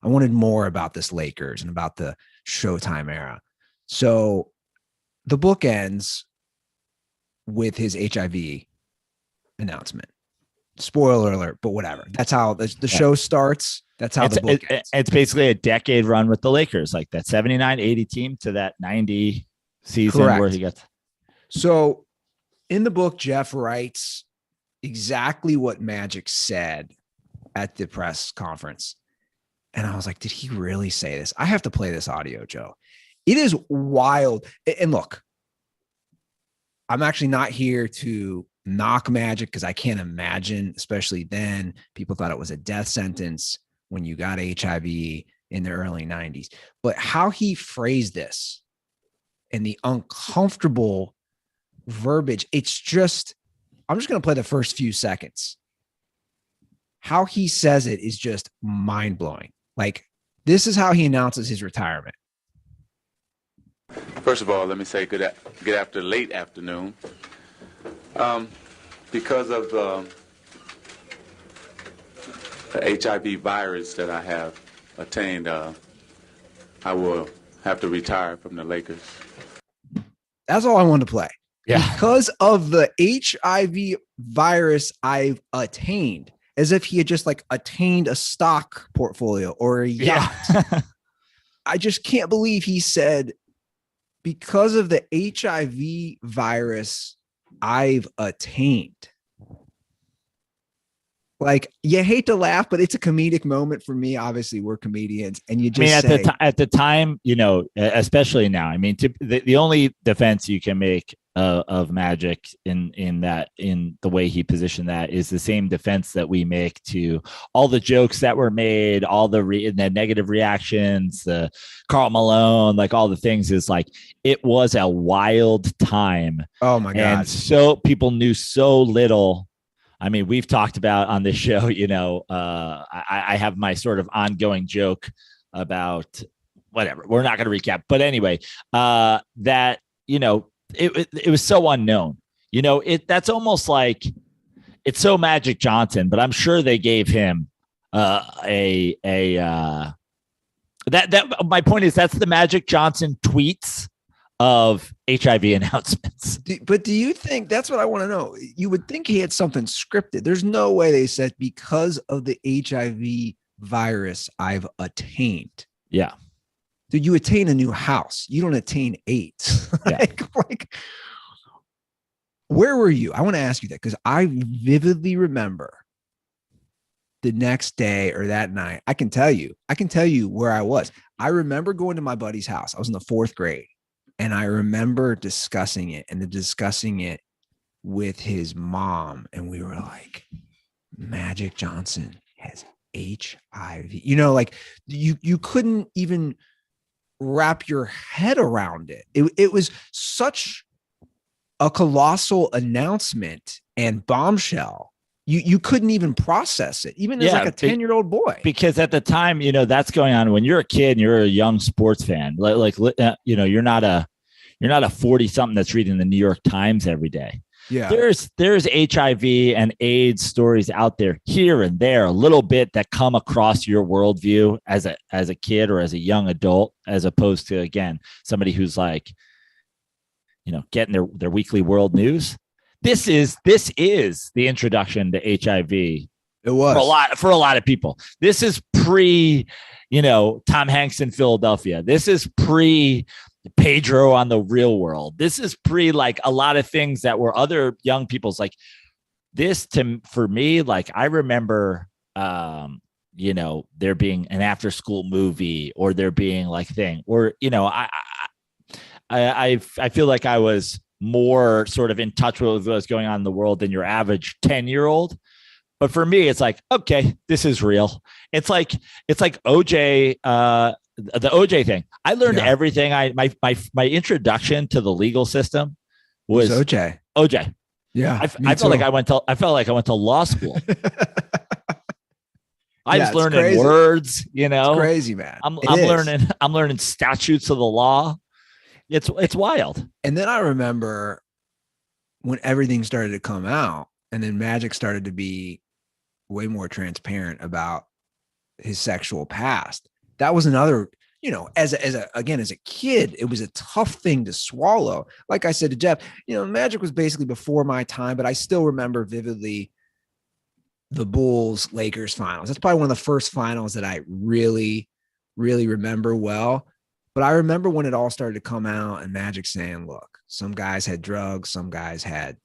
I wanted more about this Lakers and about the Showtime era. So the book ends with his HIV announcement. Spoiler alert, but whatever. That's how the show starts. That's how the book ends. It's basically a decade run with the Lakers, like that 79-80 team to that 90 season. Correct. Where he gets. So in the book, Jeff writes exactly what Magic said at the press conference. And I was like, did he really say this? I have to play this audio, Joe. It is wild. And look, I'm actually not here to knock Magic, because I can't imagine, especially then, people thought it was a death sentence when you got HIV in the early 90s. But how he phrased this and the uncomfortable verbiage, it's just, I'm just going to play the first few seconds. How he says it is just mind-blowing. Like, this is how he announces his retirement. First of all, let me say good late afternoon. Because of the HIV virus that I have attained, I will have to retire from the Lakers. That's all I wanted to play. Yeah. Because of the HIV virus I've attained, as if he had just like attained a stock portfolio or a yacht. Yeah. I just can't believe he said, because of the HIV virus I've attained. Like, you hate to laugh, but it's a comedic moment for me. Obviously, we're comedians, and you just at the time, especially now. I mean, the only defense you can make of Magic in the way he positioned that is the same defense that we make to all the jokes that were made, all the negative reactions, the Karl Malone, like all the things. Is like, it was a wild time. Oh my God! And so people knew so little. I mean, we've talked about on this show, I have my sort of ongoing joke about whatever. We're not going to recap. But anyway, that, it was so unknown. That's almost like, it's so Magic Johnson, but I'm sure they gave him that my point is that's the Magic Johnson tweets of HIV announcements. But do you think that's what I want to know? You would think he had something scripted. There's no way they said because of the HIV virus I've attained. Yeah. Dude, you attain a new house. You don't attain AIDS. Yeah. like, where were you? I want to ask you that because I vividly remember the next day or that night. I can tell you where I was. I remember going to my buddy's house. I was in the 4th grade. And I remember discussing it with his mom. And we were like, Magic Johnson has HIV. You know, like you couldn't even wrap your head around it. It was such a colossal announcement and bombshell. You couldn't even process it, even as like a 10-year-old boy. Because at the time, you know, that's going on when you're a kid and you're a young sports fan. You know, you're not a 40-something that's reading the New York Times every day. Yeah. There's HIV and AIDS stories out there here and there a little bit that come across your worldview as a kid or as a young adult, as opposed to, again, somebody who's like, you know, getting their weekly world news. This is the introduction to HIV. It was for a lot of people. This is pre, you know, Tom Hanks in Philadelphia. This is pre Pedro on The Real World. This is pre like a lot of things that were other young people's like this for me. Like I remember, you know, there being an after school movie or there being like thing or, you know, I feel like I was more sort of in touch with what's going on in the world than your average 10-year-old. But for me, it's like, okay, this is real. It's like OJ, the OJ thing. I learned everything. My introduction to the legal system was OJ. Yeah. I felt like I went to law school. I was learning crazy. Words, you know, it's crazy, man. I'm learning statutes of the law. It's wild. And then I remember when everything started to come out and then Magic started to be way more transparent about his sexual past. That was another, you know, as a kid, it was a tough thing to swallow. Like I said to Jeff, you know, Magic was basically before my time, but I still remember vividly the Bulls Lakers finals. That's probably one of the first finals that I really, really remember well. But I remember when it all started to come out and Magic saying, look, some guys had drugs, some guys had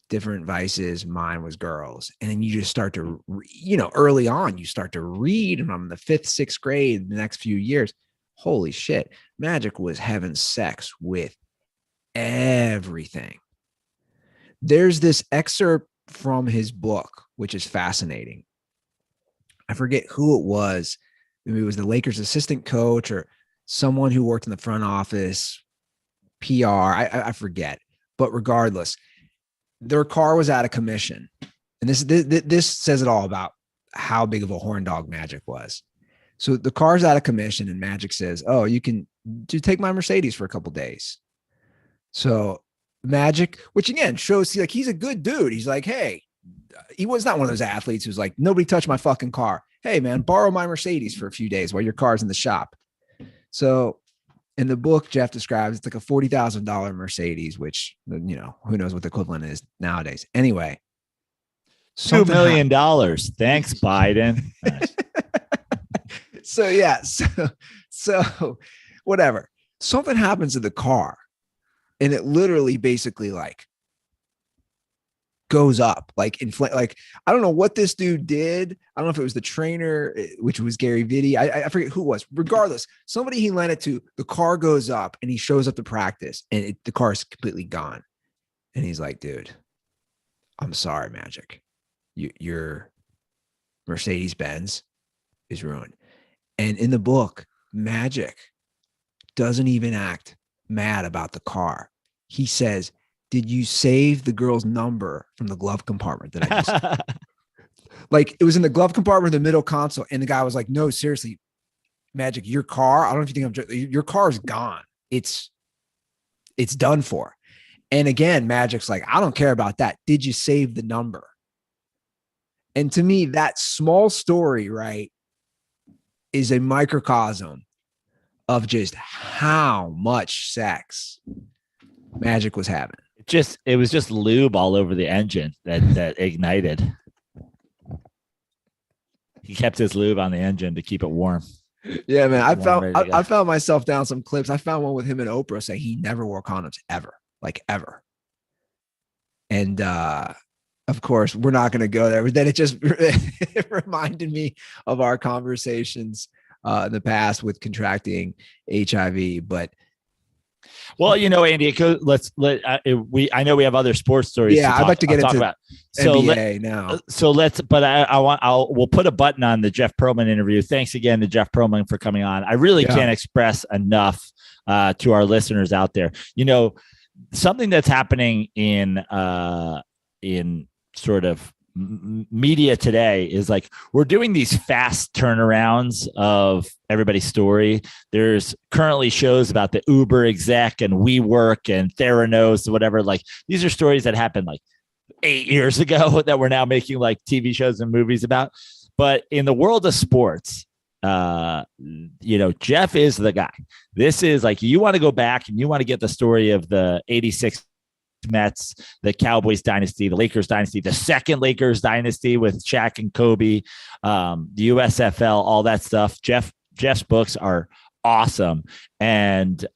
different vices. Mine was girls. And then you just start to, you know, early on, you start to read, and I'm in the 5th, 6th grade, the next few years. Holy shit. Magic was having sex with everything. There's this excerpt from his book, which is fascinating. I forget who it was. Maybe it was the Lakers assistant coach or someone who worked in the front office, PR, I forget. But regardless, their car was out of commission. And this says it all about how big of a horn dog Magic was. So the car's out of commission and Magic says, oh, you can take my Mercedes for a couple of days. So Magic, which again shows like he's a good dude. He's like, hey, he was not one of those athletes who's like, nobody touched my fucking car. Hey man, borrow my Mercedes for a few days while your car's in the shop. So in the book, Jeff describes it's like a $40,000 Mercedes, which, you know, who knows what the equivalent is nowadays. Anyway, $2 million. Thanks, Biden. Nice. So yeah, so whatever. Something happens to the car, and it literally basically like goes up, like inflate. Like I don't know what this dude did. I don't know if it was the trainer, which was Gary Vitti. I forget who it was. Regardless, somebody he lent it to. The car goes up, and he shows up to practice, and the car is completely gone. And he's like, "Dude, I'm sorry, Magic. Your Mercedes Benz is ruined." And in the book, Magic doesn't even act mad about the car. He says, did you save the girl's number from the glove compartment that I just like it was in the glove compartment of the middle console. And the guy was like, no, seriously, Magic, your car, I don't know if you think your car's gone. It's done for. And again, Magic's like, I don't care about that. Did you save the number? And to me, that small story, right, is a microcosm of just how much sex Magic was having. It was just lube all over the engine that ignited. He kept his lube on the engine to keep it warm. Yeah, man. I found myself down some clips. I found one with him and Oprah saying he never wore condoms ever, like ever. And of course, we're not going to go there. But then it reminded me of our conversations in the past with contracting HIV. But well, Andy, I know we have other sports stories. Yeah, I'd like to get into about. NBA now. So we'll put a button on the Jeff Pearlman interview. Thanks again to Jeff Pearlman for coming on. I really can't express enough to our listeners out there. Something that's happening in sort of media today is like we're doing these fast turnarounds of everybody's story. There's currently shows about the Uber exec and WeWork and Theranos, whatever. Like these are stories that happened like 8 years ago that we're now making like TV shows and movies about. But in the world of sports, Jeff is the guy. This is like, you want to go back and you want to get the story of the 86 Mets, the Cowboys dynasty, the Lakers dynasty, the second Lakers dynasty with Shaq and Kobe, the USFL, all that stuff. Jeff's books are awesome. And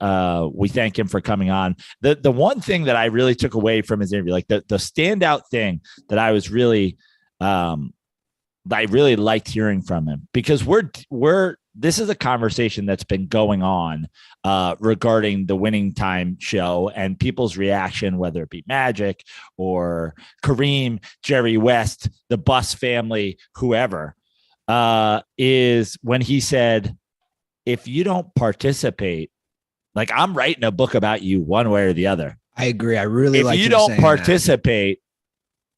we thank him for coming on. The one thing that I really took away from his interview, like the standout thing that I was really, I really liked hearing from him, because this is a conversation that's been going on regarding the Winning Time show and people's reaction, whether it be Magic or Kareem, Jerry West, the Buss family, whoever, is when he said, if you don't participate, like I'm writing a book about you one way or the other. I agree. I really like. If you don't participate,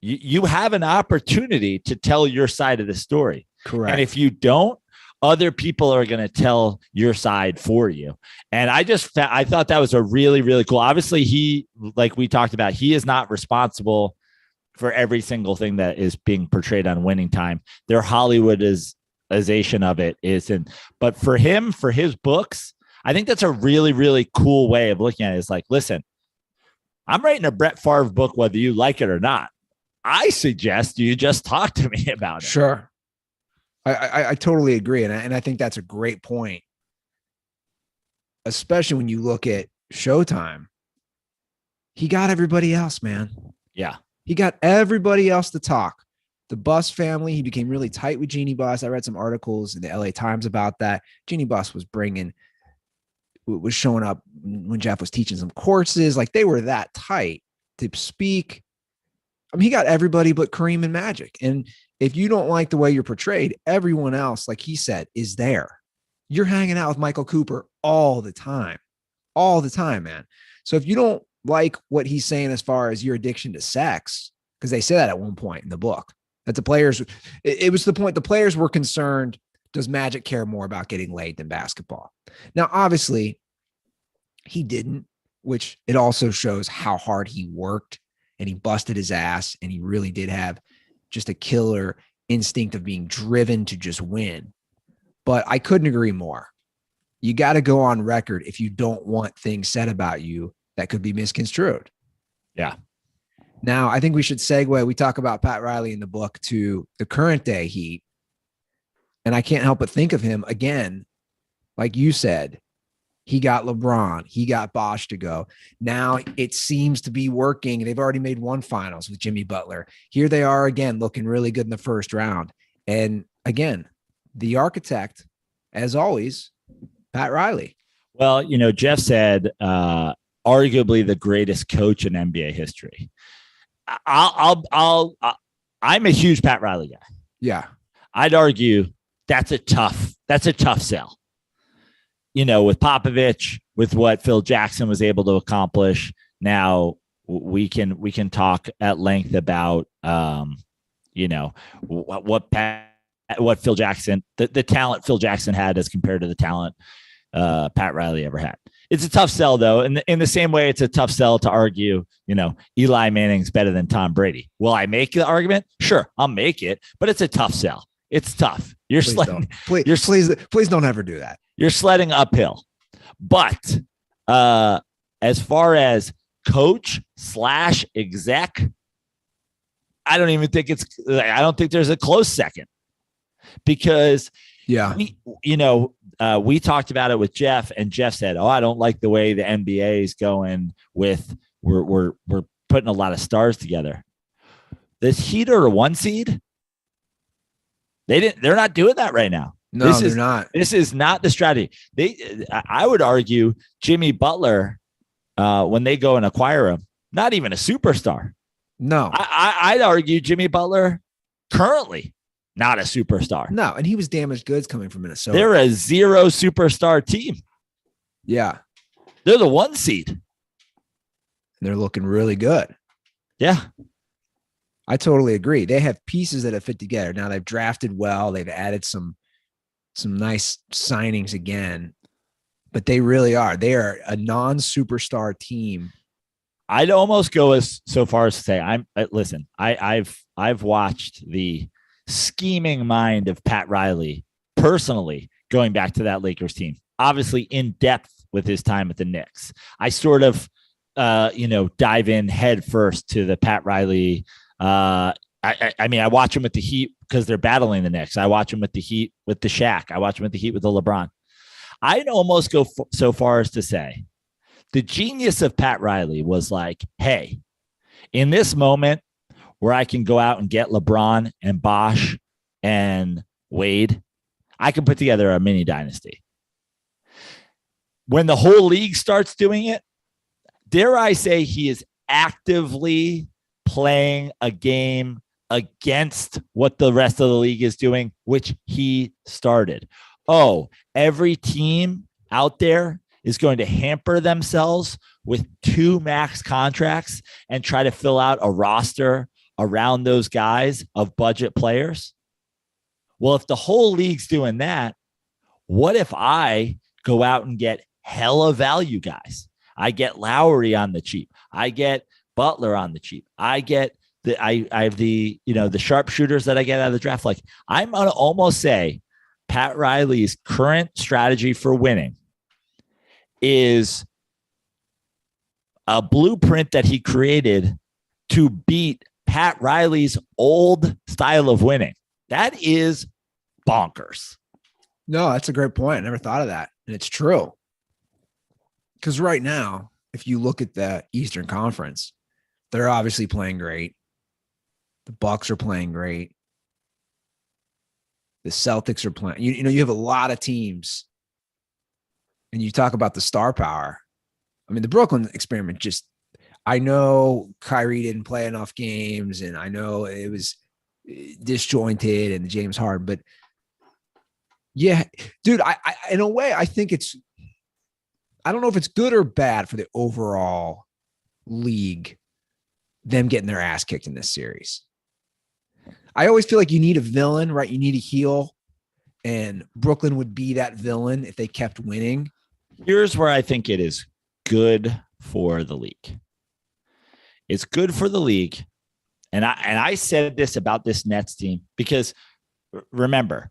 you have an opportunity to tell your side of the story. Correct. And if you don't, other people are going to tell your side for you. And I thought that was a really, really cool. Obviously, he, like we talked about, he is not responsible for every single thing that is being portrayed on Winning Time. Their Hollywoodization of it isn't. But for him, for his books, I think that's a really, really cool way of looking at it. It's like, listen, I'm writing a Brett Favre book, whether you like it or not. I suggest you just talk to me about it. Sure. I totally agree. And I think that's a great point, especially when you look at Showtime. He got everybody else, man. Yeah. He got everybody else to talk. The Buss family, he became really tight with Jeannie Buss. I read some articles in the LA Times about that. Jeannie Buss was showing up when Jeff was teaching some courses. Like they were that tight to speak. I mean, he got everybody but Kareem and Magic. And if you don't like the way you're portrayed, everyone else, like he said, is there. You're hanging out with Michael Cooper all the time, man. So if you don't like what he's saying as far as your addiction to sex, because they say that at one point in the book, that the players, it was the point the players were concerned, does Magic care more about getting laid than basketball? Now, obviously, he didn't, which it also shows how hard he worked. And he busted his ass, and he really did have just a killer instinct of being driven to just win. But I couldn't agree more. You got to go on record if you don't want things said about you that could be misconstrued. Yeah. Now, I think we should segue. We talk about Pat Riley in the book to the current day Heat. And I can't help but think of him again, like you said. He got LeBron. He got Bosh to go. Now it seems to be working. They've already made one finals with Jimmy Butler. Here they are again, looking really good in the first round. And again, the architect, as always, Pat Riley. Well, Jeff said, arguably the greatest coach in NBA history. I'm a huge Pat Riley guy. Yeah. I'd argue that's a tough sell. With Popovich, with what Phil Jackson was able to accomplish. Now we can talk at length about, what Phil Jackson, the talent Phil Jackson had as compared to the talent Pat Riley ever had. It's a tough sell, though. And in the same way, it's a tough sell to argue, Eli Manning's better than Tom Brady. Will I make the argument? Sure, I'll make it, but it's a tough sell. It's tough. Please don't ever do that. You're sledding uphill. But as far as coach / exec, I don't think there's a close second, because we talked about it with Jeff, and Jeff said, "Oh, I don't like the way the NBA is going with we're putting a lot of stars together." This Heat are a 1 seed. They're not doing that right now. No, they're not. This is not the strategy. I would argue Jimmy Butler, when they go and acquire him, not even a superstar. No, I'd argue Jimmy Butler currently not a superstar. No, and he was damaged goods coming from Minnesota. They're a 0 superstar team. Yeah. They're the 1 seed. They're looking really good. Yeah. I totally agree. They have pieces that have fit together. Now they've drafted well. They've added some nice signings again, but they really are. They are a non-superstar team. I'd almost go so far as to say I've watched the scheming mind of Pat Riley personally, going back to that Lakers team, obviously in depth with his time at the Knicks. I sort of, dive in head first to the Pat Riley. I watch him with the Heat because they're battling the Knicks. I watch him with the Heat with the Shaq. I watch him with the Heat with the LeBron. I'd almost go so far as to say the genius of Pat Riley was like, hey, in this moment where I can go out and get LeBron and Bosh and Wade, I can put together a mini dynasty. When the whole league starts doing it, dare I say he is actively playing a game against what the rest of the league is doing, which he started. Oh, every team out there is going to hamper themselves with 2 max contracts and try to fill out a roster around those guys of budget players. Well, if the whole league's doing that, what if I go out and get hella value guys? I get Lowry on the cheap. I get Butler on the cheap. I get I have the sharpshooters that I get out of the draft. Like, I'm going to almost say Pat Riley's current strategy for winning is a blueprint that he created to beat Pat Riley's old style of winning. That is bonkers. No, that's a great point. I never thought of that. And it's true. Because right now, if you look at the Eastern Conference, they're obviously playing great. The Bucks are playing great. The Celtics are playing. You have a lot of teams. And you talk about the star power. I mean, the Brooklyn experiment I know Kyrie didn't play enough games, and I know it was disjointed and James Harden, but yeah, dude, I in a way, I think I don't know if it's good or bad for the overall league, them getting their ass kicked in this series. I always feel like you need a villain, right? You need a heel, and Brooklyn would be that villain if they kept winning. Here's where I think it is good for the league. It's good for the league. And I said this about this Nets team because remember,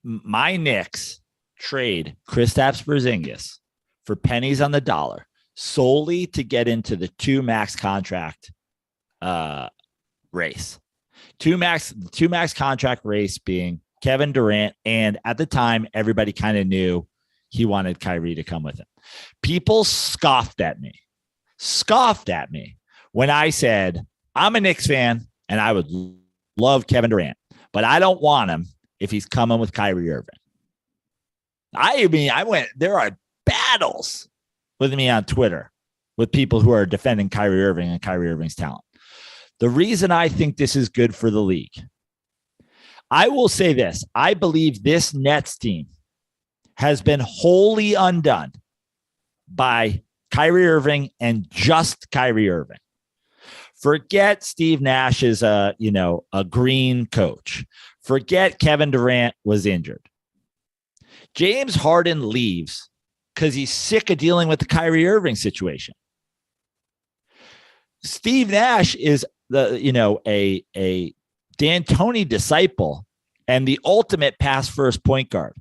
my Knicks trade Kristaps Porzingis for pennies on the dollar solely to get into the 2 max contract race. 2 max contract race being Kevin Durant, and at the time everybody kind of knew he wanted Kyrie to come with him. People scoffed at me when I said I'm a Knicks fan and I would love Kevin Durant, but I don't want him if he's coming with Kyrie Irving. There are battles with me on Twitter with people who are defending Kyrie Irving and Kyrie Irving's talent. The reason I think this is good for the league, I will say this. I believe this Nets team has been wholly undone by Kyrie Irving and just Kyrie Irving. Forget Steve Nash is a green coach. Forget Kevin Durant was injured. James Harden leaves because he's sick of dealing with the Kyrie Irving situation. Steve Nash is a D'Antoni disciple and the ultimate pass first point guard.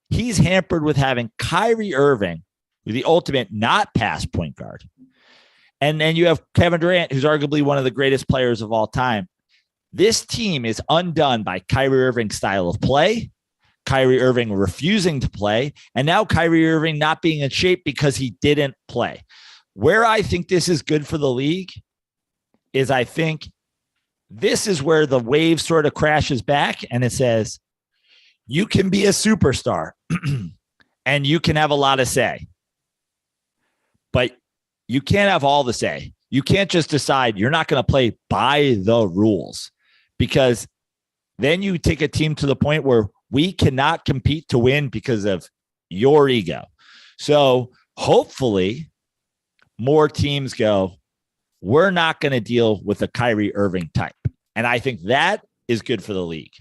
He's hampered with having Kyrie Irving, the ultimate not pass point guard. And then you have Kevin Durant, who's arguably one of the greatest players of all time. This team is undone by Kyrie Irving's style of play, Kyrie Irving refusing to play, and now Kyrie Irving not being in shape because he didn't play. Where I think this is good for the league is I think this is where the wave sort of crashes back and it says, you can be a superstar and you can have a lot of say, but you can't have all the say. You can't just decide you're not going to play by the rules, because then you take a team to the point where we cannot compete to win because of your ego. So hopefully more teams go, we're not going to deal with a Kyrie Irving type. And I think that is good for the league.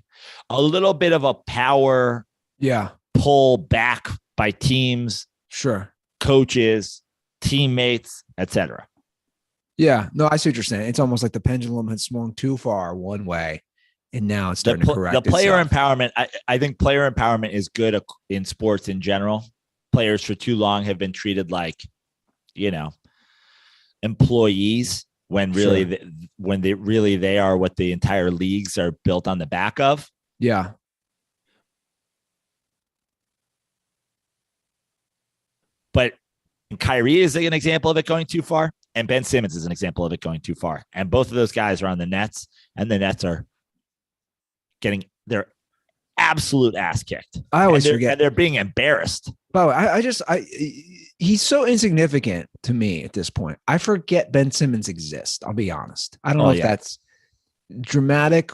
A little bit of a power pull back by teams, coaches, teammates, etc. Yeah, no, I see what you're saying. It's almost like the pendulum had swung too far one way, and now it's starting to correct the player itself. empowerment. I think player empowerment is good in sports in general. Players for too long have been treated like, employees when really, they are what the entire leagues are built on the back of. Yeah. But Kyrie is an example of it going too far, and Ben Simmons is an example of it going too far. And both of those guys are on the Nets, and the Nets are getting their absolute ass kicked. I always forget. And they're being embarrassed. Oh, he's so insignificant to me at this point. I forget Ben Simmons exists. I'll be honest. I don't know if that's dramatic,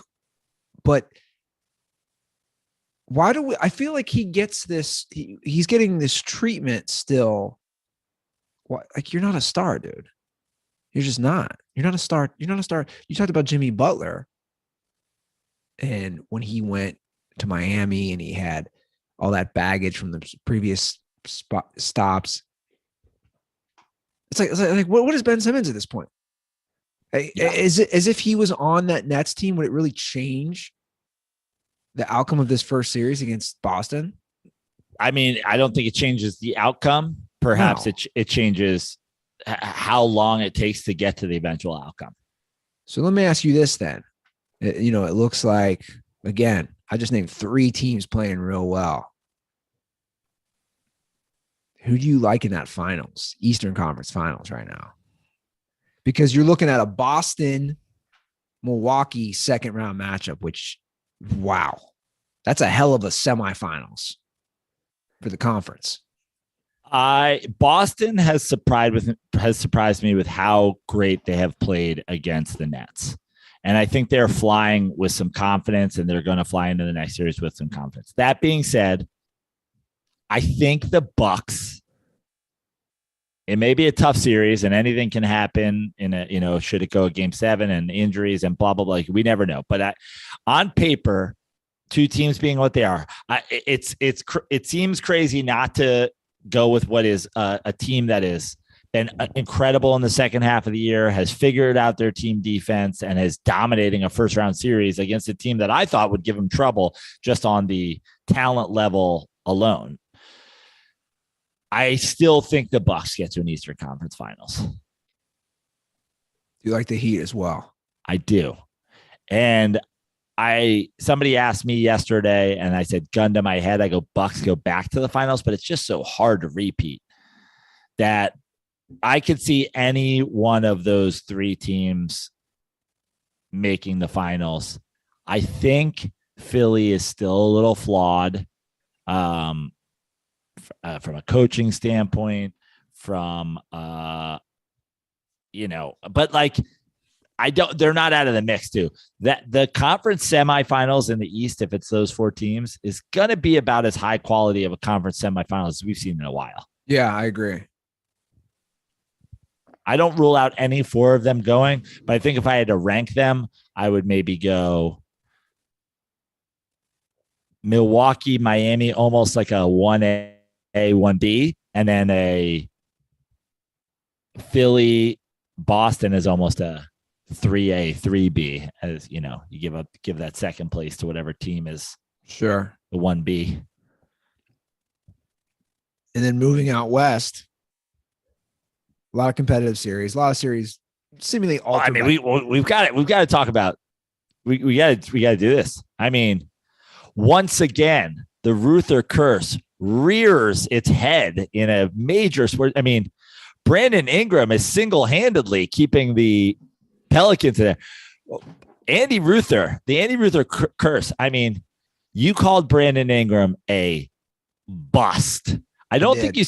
but why do I feel like he gets this? He's getting this treatment still. What? Like, you're not a star, dude. You're just not. You're not a star. You're not a star. You talked about Jimmy Butler, and when he went to Miami and he had all that baggage from the previous stops. It's like what is Ben Simmons at this point? Is it as if he was on that Nets team? Would it really change the outcome of this first series against Boston? I mean, I don't think it changes the outcome. Perhaps it changes how long it takes to get to the eventual outcome. So let me ask you this then. It looks like, again, I just named 3 teams playing real well. Who do you like in that finals, Eastern Conference Finals right now? Because you're looking at a Boston-Milwaukee second-round matchup, which, wow, that's a hell of a semifinals for the conference. Boston has surprised me with how great they have played against the Nets. And I think they're flying with some confidence, and they're going to fly into the next series with some confidence. That being said, I think the Bucks, it may be a tough series and anything can happen in should it go a game 7 and injuries and blah, blah, blah. We never know. But on paper, 2 teams being what they are, it seems crazy not to go with what is a team that is been incredible in the second half of the year, has figured out their team defense, and is dominating a first round series against a team that I thought would give them trouble just on the talent level alone. I still think the Bucks get to an Eastern Conference Finals. You like the Heat as well? I do. And somebody asked me yesterday, and I said, gun to my head, I go, Bucks go back to the finals, but it's just so hard to repeat that I could see any one of those 3 teams making the finals. I think Philly is still a little flawed from a coaching standpoint, but like, they're not out of the mix too. That the conference semifinals in the East, if it's those 4 teams, is going to be about as high quality of a conference semifinals as we've seen in a while. Yeah, I agree. I don't rule out any 4 of them going, but I think if I had to rank them, I would maybe go Milwaukee, Miami, almost like a 1A, 1B, and then a Philly Boston is almost a 3A, 3B, as you know, you give that second place to whatever team is Sure. the 1B. And then moving out west, a lot of competitive series, a lot of series seemingly all. I mean, we've got to talk about we got to do this. I mean, once again, the Ruther curse rears its head in a major sport. I mean, Brandon Ingram is single-handedly keeping the Pelicans there. The Andy Ruther curse. I mean, you called Brandon Ingram a bust. I don't think you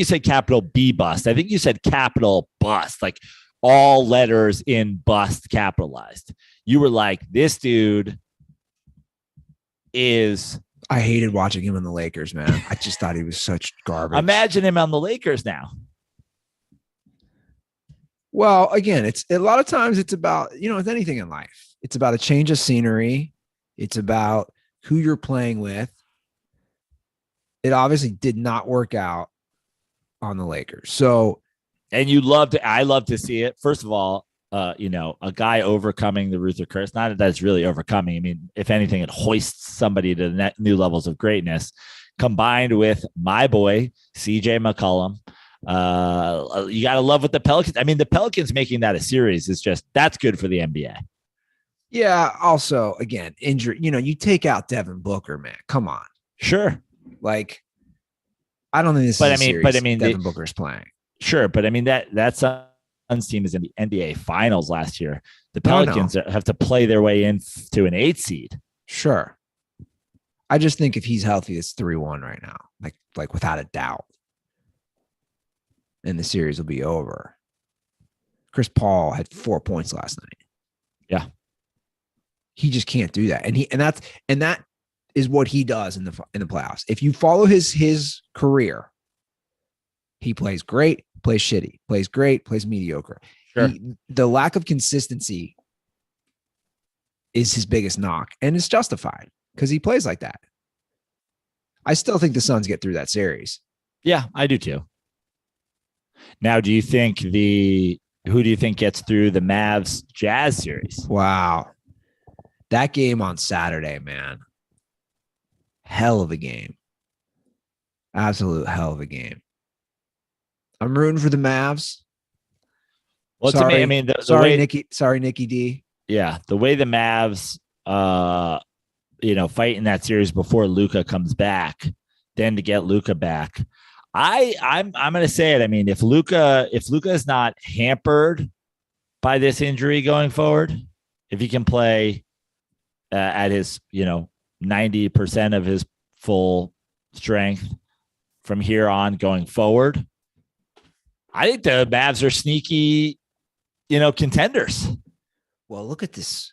said capital B bust. I think you said capital bust, like all letters in bust capitalized. You were like, this dude is. I hated watching him in the Lakers, man. I just thought he was such garbage. Imagine him on the Lakers now. Well, again, it's a lot of times it's about, with anything in life, it's about a change of scenery. It's about who you're playing with. It obviously did not work out on the Lakers. So, and I love to see it. First of all, a guy overcoming the Ruther curse, not that it's really overcoming. I mean, if anything, it hoists somebody to new levels of greatness, combined with my boy, CJ McCollum. You got to love what the Pelicans. I mean, the Pelicans making that a series is that's good for the NBA. Yeah. Also, again, injury, you take out Devin Booker, man. Come on. Sure. Like, I don't think this is a series Devin Booker's playing. Sure. But I mean, that Suns team is in the NBA finals last year. The Pelicans have to play their way into an 8 seed. Sure. I just think if he's healthy, it's 3-1 right now. Like without a doubt. And the series will be over. Chris Paul had 4 points last night. Yeah. He just can't do that. And that is what he does in the playoffs. If you follow his career, he plays great, plays shitty, plays great, plays mediocre. Sure. The lack of consistency is his biggest knock, and it's justified because he plays like that. I still think the Suns get through that series. Yeah, I do too. Now, do you think who do you think gets through the Mavs Jazz series? Wow. That game on Saturday, man. Hell of a game. Absolute hell of a game. I'm rooting for the Mavs. Well, to me, I mean, sorry, Nikki D. Yeah, the way the Mavs, fight in that series before Luka comes back, then to get Luka back. I'm going to say it. I mean, if Luka is not hampered by this injury going forward, if he can play at his 90% of his full strength from here on going forward, I think the Mavs are sneaky, contenders. Well, look at this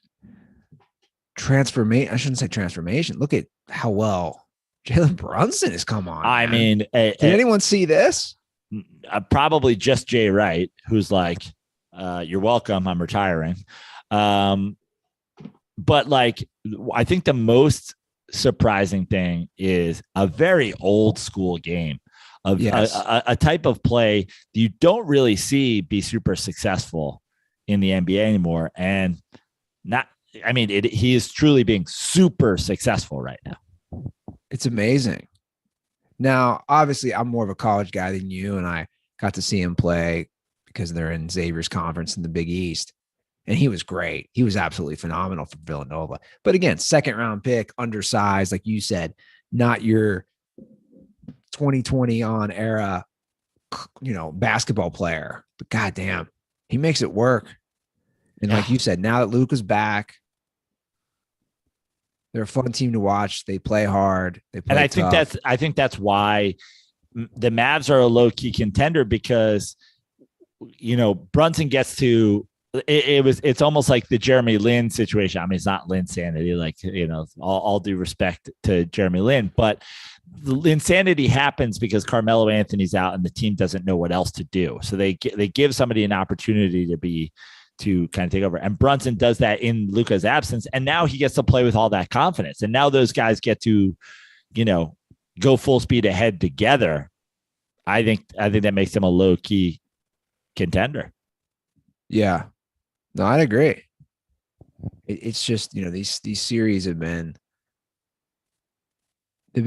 transformation. I shouldn't say transformation. Look at how well Jalen Brunson has come on. I mean, did anyone see this? Probably just Jay Wright, who's like, you're welcome, I'm retiring. But like, I think the most surprising thing is a very old school game of a type of play that you don't really see be super successful in the NBA anymore. And he is truly being super successful right now. It's amazing. Now, obviously, I'm more of a college guy than you, and I got to see him play because they're in Xavier's conference in the Big East. And he was great. He was absolutely phenomenal for Villanova. But again, second round pick, undersized, like you said, not your 2020 on era, basketball player. But goddamn, he makes it work. And like you said, now that Luka's back, they're a fun team to watch. They play hard. They play tough. I think that's why the Mavs are a low key contender, because Brunson gets to. It's almost like the Jeremy Lin situation. I mean, it's not Linsanity, like, all due respect to Jeremy Lin, but the insanity happens because Carmelo Anthony's out and the team doesn't know what else to do. So they give somebody an opportunity to kind of take over. And Brunson does that in Luka's absence. And now he gets to play with all that confidence. And now those guys get to, go full speed ahead together, I think that makes them a low key contender. Yeah, no, I'd agree. It's just, these series they've been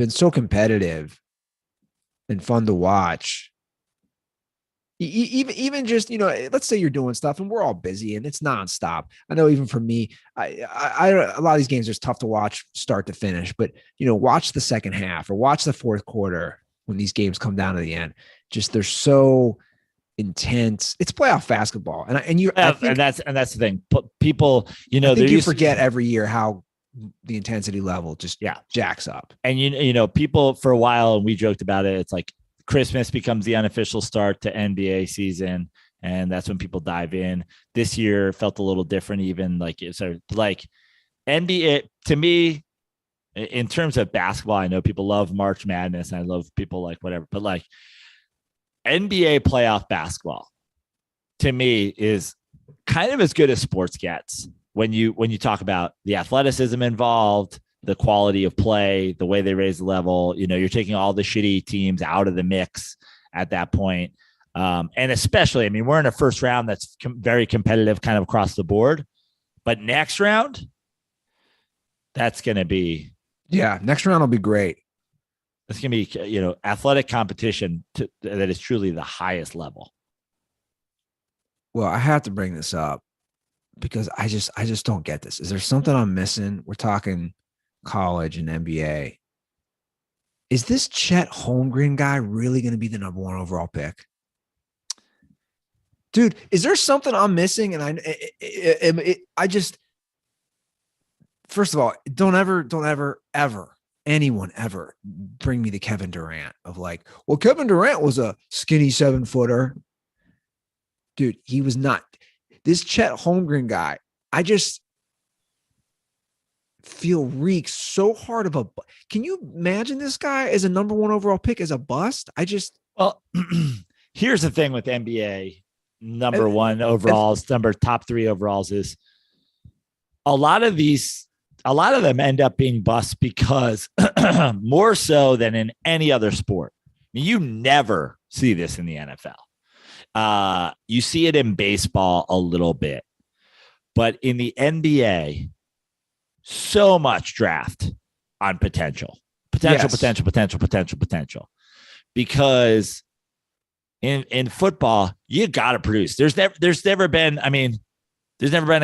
so competitive and fun to watch. Even just, let's say you're doing stuff and we're all busy and it's nonstop. I know even for me, I a lot of these games are tough to watch start to finish, but watch the second half or watch the fourth quarter when these games come down to the end. Just they're so intense. It's playoff basketball, and that's the thing. People, I think you forget every year how the intensity level just jacks up. And people for a while, and we joked about it. It's like Christmas becomes the unofficial start to NBA season, and that's when people dive in. This year felt a little different, even like NBA to me. In terms of basketball, I know people love March Madness, and I love people like whatever, but like NBA playoff basketball to me is kind of as good as sports gets when you talk about the athleticism involved, the quality of play, the way they raise the level. You're taking all the shitty teams out of the mix at that point. And especially, I mean, we're in a first round that's very competitive kind of across the board, but next round, that's going to be. Yeah, next round will be great. It's going to be, athletic competition that is truly the highest level. Well, I have to bring this up because I just don't get this. Is there something I'm missing? We're talking college and NBA. Is this Chet Holmgren guy really going to be the number 1 overall pick? Dude, is there something I'm missing? And I just, first of all, don't ever anyone ever bring me the Kevin Durant of like, well, Kevin Durant was a skinny 7-footer. Dude, he was not. This Chet Holmgren guy, I just feel reeks so hard of a. Can you imagine this guy as a number 1 overall pick as a bust? Well, here's the thing with NBA number 1 overalls, top 3 overalls is a lot of them end up being busts because more so than in any other sport. You never see this in the NFL. You see it in baseball a little bit, but in the NBA, so much draft on potential, because in football, you got to produce. There's never been a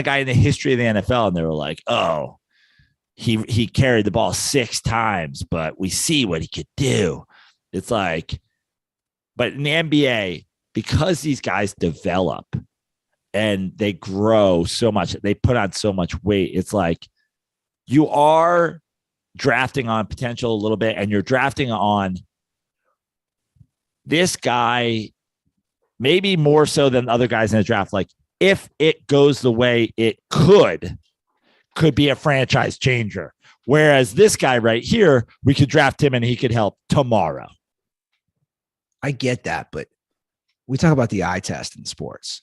guy in the history of the NFL and they were like, oh, he carried the ball 6 times, but we see what he could do. It's like, but in the NBA, because these guys develop and they grow so much, they put on so much weight. It's like you are drafting on potential a little bit, and you're drafting on this guy maybe more so than other guys in the draft. Like if it goes the way it could be a franchise changer. Whereas this guy right here, we could draft him and he could help tomorrow. I get that, but we talk about the eye test in sports.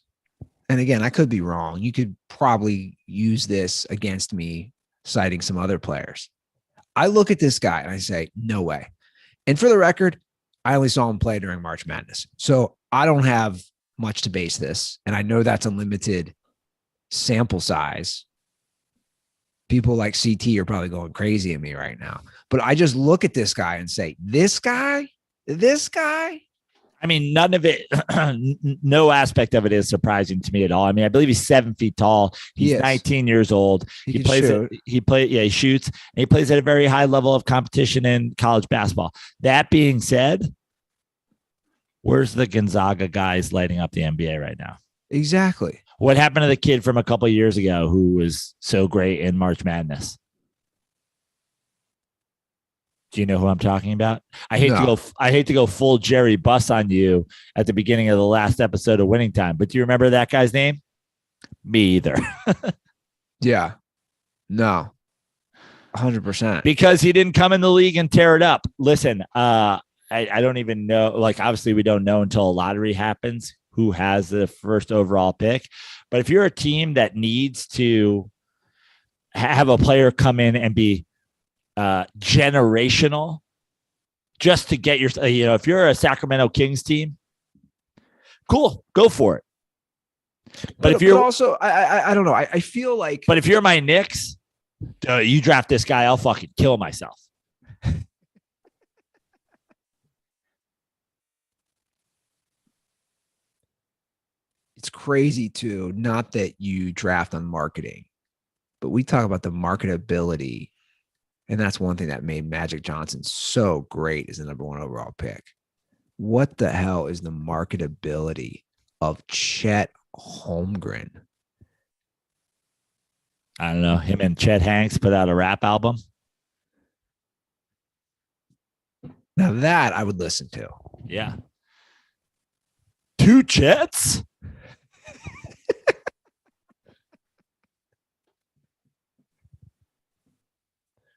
And again, I could be wrong. You could probably use this against me, citing some other players. I look at this guy and I say, no way. And for the record, I only saw him play during March Madness. So I don't have much to base this. And I know that's a limited sample size. People like CT are probably going crazy at me right now. But I just look at this guy and say, this guy. I mean, none of it, no aspect of it is surprising to me at all. I mean, I believe he's 7 feet tall. He's 19 years old. He shoots, and he plays at a very high level of competition in college basketball. That being said, where's the Gonzaga guys lighting up the NBA right now? Exactly. What happened to the kid from a couple of years ago who was so great in March Madness? Do you know who I'm talking about? I hate to go full Jerry Buss on you at the beginning of the last episode of Winning Time, but do you remember that guy's name? Me either. Yeah. No. 100%. Because he didn't come in the league and tear it up. Listen, I don't even know. Like, obviously, we don't know until a lottery happens who has the first overall pick. But if you're a team that needs to have a player come in and be generational just to get your, if you're a Sacramento Kings team, cool, go for it. But if you're also, I don't know. I feel like, but if you're my Knicks, you draft this guy, I'll fucking kill myself. it's crazy too. Not that you draft on marketing, but we talk about the marketability. And that's one thing that made Magic Johnson so great as the number 1 overall pick. What the hell is the marketability of Chet Holmgren? I don't know. Him and Chet Hanks put out a rap album. Now that I would listen to. Yeah. 2 Chets?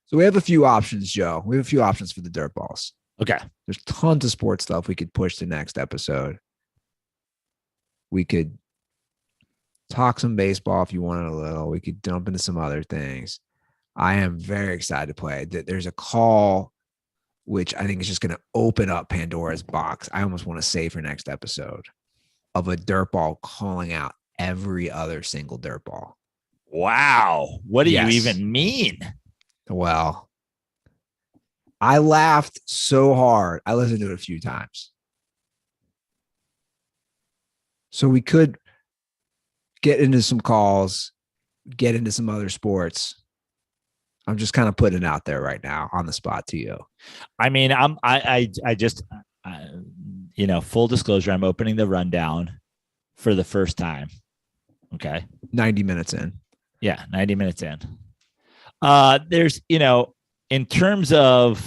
So we have a few options, Joe. We have a few options for the dirt balls. Okay. There's tons of sports stuff we could push to next episode. We could talk some baseball if you wanted a little. We could jump into some other things. I am very excited to play. There's a call, which I think is just going to open up Pandora's box. I almost want to say for next episode of a dirt ball calling out every other single dirt ball. Wow. What do you even mean? Well, I laughed so hard. I listened to it a few times. So we could get into some calls, get into some other sports. I'm just kind of putting it out there right now on the spot to you. I mean, full disclosure, I'm opening the rundown for the first time. Okay. 90 minutes in. Yeah. 90 minutes in. There's, in terms of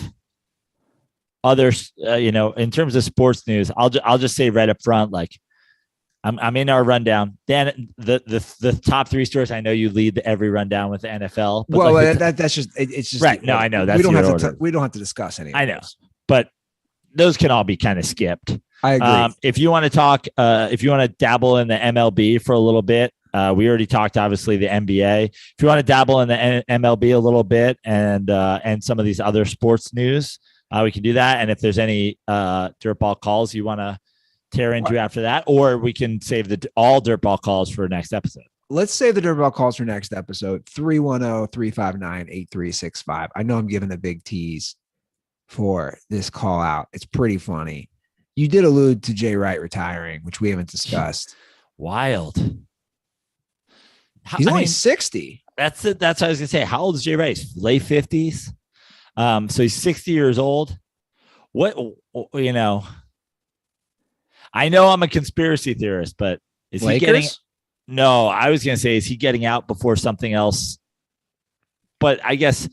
others, in terms of sports news, I'll just say right up front, like I'm in our rundown. Then the top 3 stories. I know you lead every rundown with the NFL. But well, that's just it's just right. No, I know we don't have to discuss any. I know, but those can all be kind of skipped. I agree. If you want to talk, if you want to dabble in the MLB for a little bit, we already talked, obviously, the NBA. If you want to dabble in the MLB a little bit and some of these other sports news, we can do that. And if there's any dirtball calls you want to tear into after that, or we can save all dirtball calls for next episode. Let's save the dirtball calls for next episode. 310-359-8365. I know I'm giving a big tease for this call out. It's pretty funny. You did allude to Jay Wright retiring, which we haven't discussed. Wild. He's only 60. That's it. That's what I was gonna say. How old is Jay Wright? Late 50s. So he's 60 years old. What, I know I'm a conspiracy theorist, but is Lakers? He getting? No, I was gonna say, is he getting out before something else? But I guess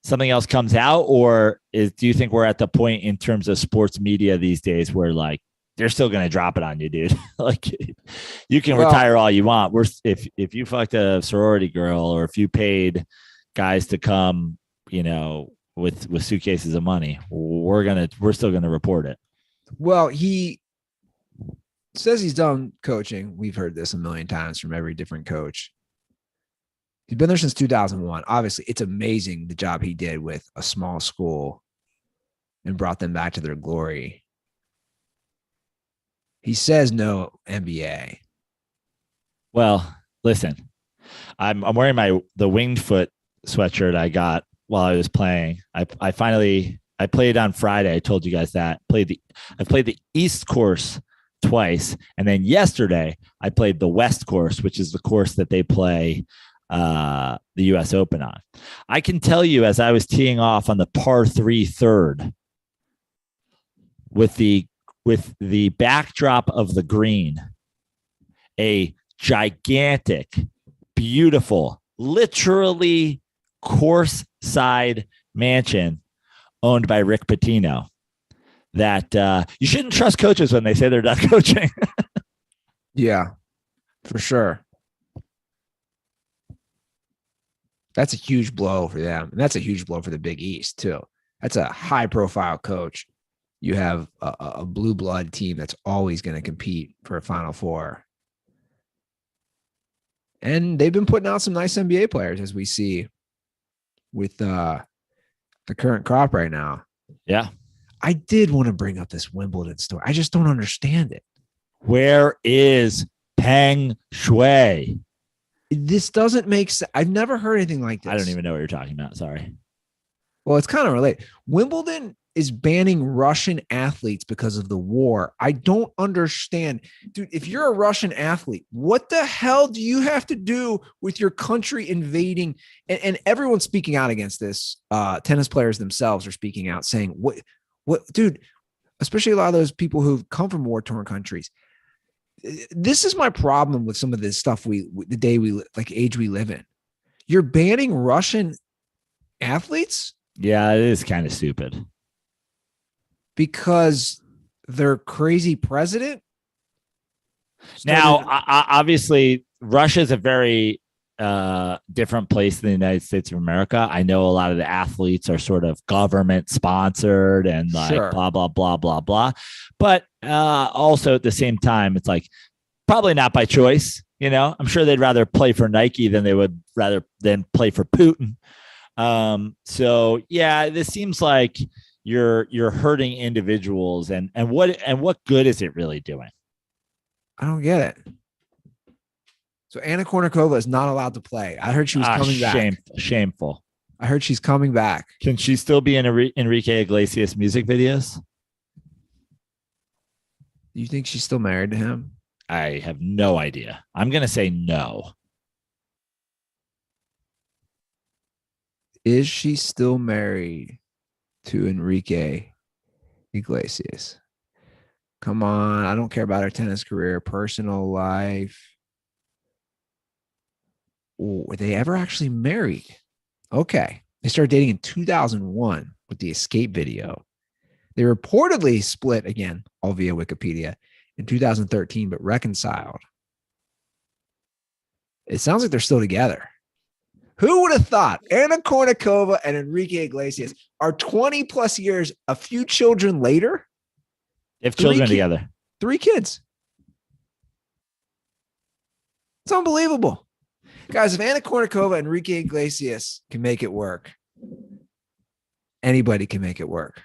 something else comes out, or do you think we're at the point in terms of sports media these days where like they're still going to drop it on you, dude? Like you can retire all you want. If you fucked a sorority girl, or if you paid guys to come, with suitcases of money, we're still going to report it. Well, he says he's done coaching. We've heard this a million times from every different coach. He's been there since 2001. Obviously, it's amazing the job he did with a small school and brought them back to their glory. He says no NBA. Well, listen, I'm wearing the winged foot sweatshirt I got while I was playing. I played on Friday. I told you guys that. I played the East course twice, and then yesterday I played the West course, which is the course that they play the U.S. Open on. I can tell you, as I was teeing off on the par 3 third, with the backdrop of the green, a gigantic, beautiful, literally course side mansion owned by Rick Pitino, that you shouldn't trust coaches when they say they're done coaching. Yeah, for sure. That's a huge blow for them. And that's a huge blow for the Big East, too. That's a high profile coach. You have a blue blood team that's always going to compete for a Final Four. And they've been putting out some nice NBA players, as we see with the current crop right now. Yeah. I did want to bring up this Wimbledon story. I just don't understand it. Where is Peng Shui? This doesn't make sense. I've never heard anything like this. I don't even know what you're talking about. Sorry. Well, it's kind of related. Wimbledon is banning Russian athletes because of the war. I don't understand. Dude, if you're a Russian athlete, what the hell do you have to do with your country invading? And everyone's speaking out against this. Tennis players themselves are speaking out saying, what, dude, especially a lot of those people who've come from war-torn countries. This is my problem with some of this stuff age we live in. You're banning Russian athletes? Yeah, it is kind of stupid. Because their crazy president? Now, obviously, Russia is a very different place than the United States of America. I know a lot of the athletes are sort of government sponsored and like blah, blah, blah, blah, blah. But also at the same time, it's like probably not by choice. You know, I'm sure they'd rather play for Nike than they would rather than play for Putin. So yeah, this seems like you're hurting individuals and what good is it really doing? I don't get it. So Anna Kournikova is not allowed to play. I heard she was coming back. Shameful. I heard she's coming back. Can she still be in Enrique Iglesias music videos? Do you think she's still married to him? I have no idea. I'm going to say no. Is she still married to Enrique Iglesias? Come on. I don't care about her tennis career, personal life. Were they ever actually married? Okay. They started dating in 2001 with the Escape video. They reportedly split again, all via Wikipedia, in 2013, but reconciled. It sounds like they're still together. Who would have thought Anna Kournikova and Enrique Iglesias are 20 plus years, a few children later? They have children together. 3 kids. It's unbelievable. Guys, if Anna Kournikova and Enrique Iglesias can make it work, anybody can make it work.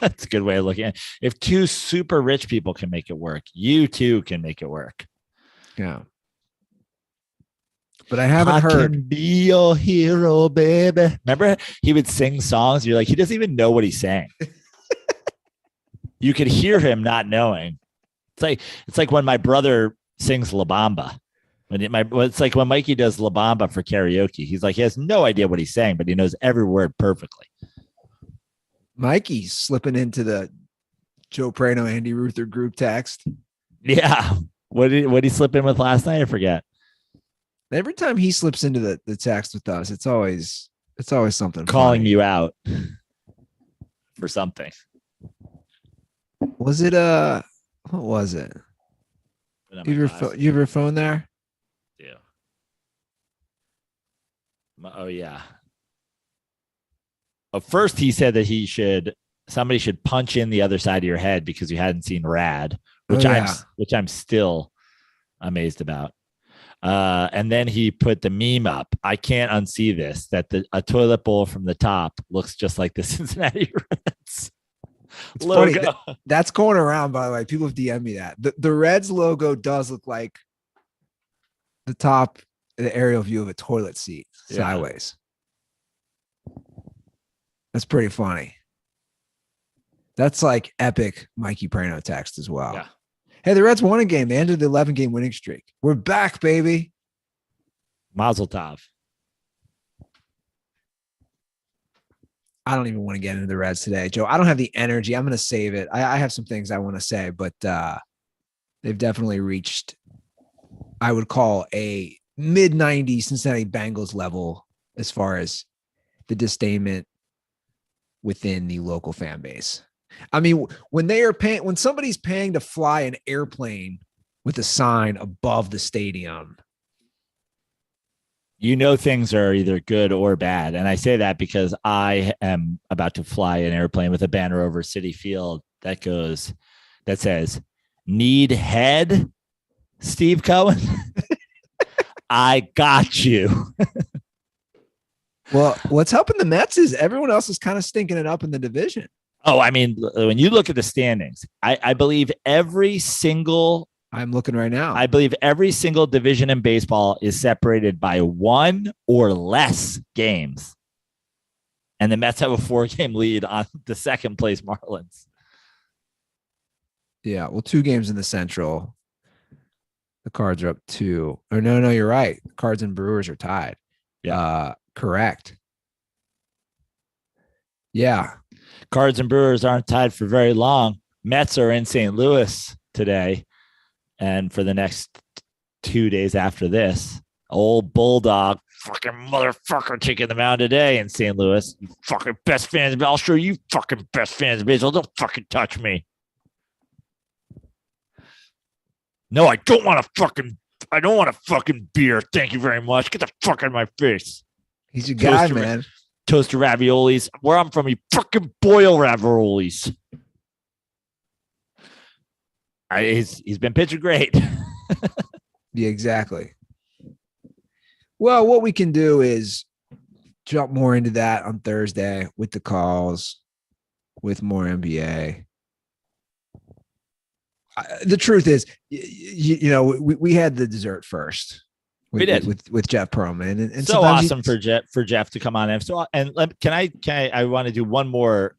That's a good way of looking at it. If 2 super rich people can make it work, you too can make it work. Yeah. But I haven't heard. Can be your hero, baby. Remember, he would sing songs. You're like, he doesn't even know what he's saying. You could hear him not knowing. It's like when my brother sings La Bamba. It's like when Mikey does La Bamba for karaoke. He's like, he has no idea what he's saying, but he knows every word perfectly. Mikey's slipping into the Joe Prano, Andy Ruther group text. Yeah. What did he slip in with last night? I forget. Every time he slips into the text with us, it's always something calling funny. You out for something. Was it what was it? You have your phone there? Yeah. Oh yeah. First he said that somebody should punch in the other side of your head because you hadn't seen Rad, which I'm still amazed about. And then he put the meme up. I can't unsee this, that a toilet bowl from the top looks just like the Cincinnati Reds it's logo. Funny. That's going around, by the way. People have DM'd me that. The Reds logo does look like the top, the aerial view of a toilet seat sideways. That's pretty funny. That's like epic Mikey Prano text as well. Yeah. Hey, the Reds won a game. They ended the 11-game winning streak. We're back, baby. Mazel tov. I don't even want to get into the Reds today, Joe. I don't have the energy. I'm going to save it. I have some things I want to say, but they've definitely reached, I would call, a mid-90s Cincinnati Bengals level as far as the disdainment within the local fan base. I mean, when somebody's paying to fly an airplane with a sign above the stadium, you know things are either good or bad. And I say that because I am about to fly an airplane with a banner over Citi Field that says, "Need head, Steve Cohen?" I got you. Well, what's helping the Mets is everyone else is kind of stinking it up in the division. Oh, I mean, when you look at the standings, I believe every single I'm looking right now. I believe every single division in baseball is separated by one or less games. And the Mets have a 4-game lead on the second place Marlins. Yeah. Well, 2 games in the Central. The Cards are up 2. Or no, you're right. The Cards and Brewers are tied. Yeah. Correct. Yeah. Cards and Brewers aren't tied for very long. Mets are in St. Louis today. And for the next 2 days after this, old Bulldog, fucking motherfucker, taking the mound today in St. Louis. You fucking best fans. I'll show you fucking best fans of baseball. Don't fucking touch me. No, I don't want a fucking beer. Thank you very much. Get the fuck out of my face. He's a guy, man. Toaster raviolis. Where I'm from, you fucking boil raviolis. He's been pitching great. Yeah, exactly. Well, what we can do is jump more into that on Thursday with the calls, with more NBA. The truth is, we had the dessert first. We did with Jeff Pearlman, and so awesome for Jeff to come on. And so, can I want to do one more,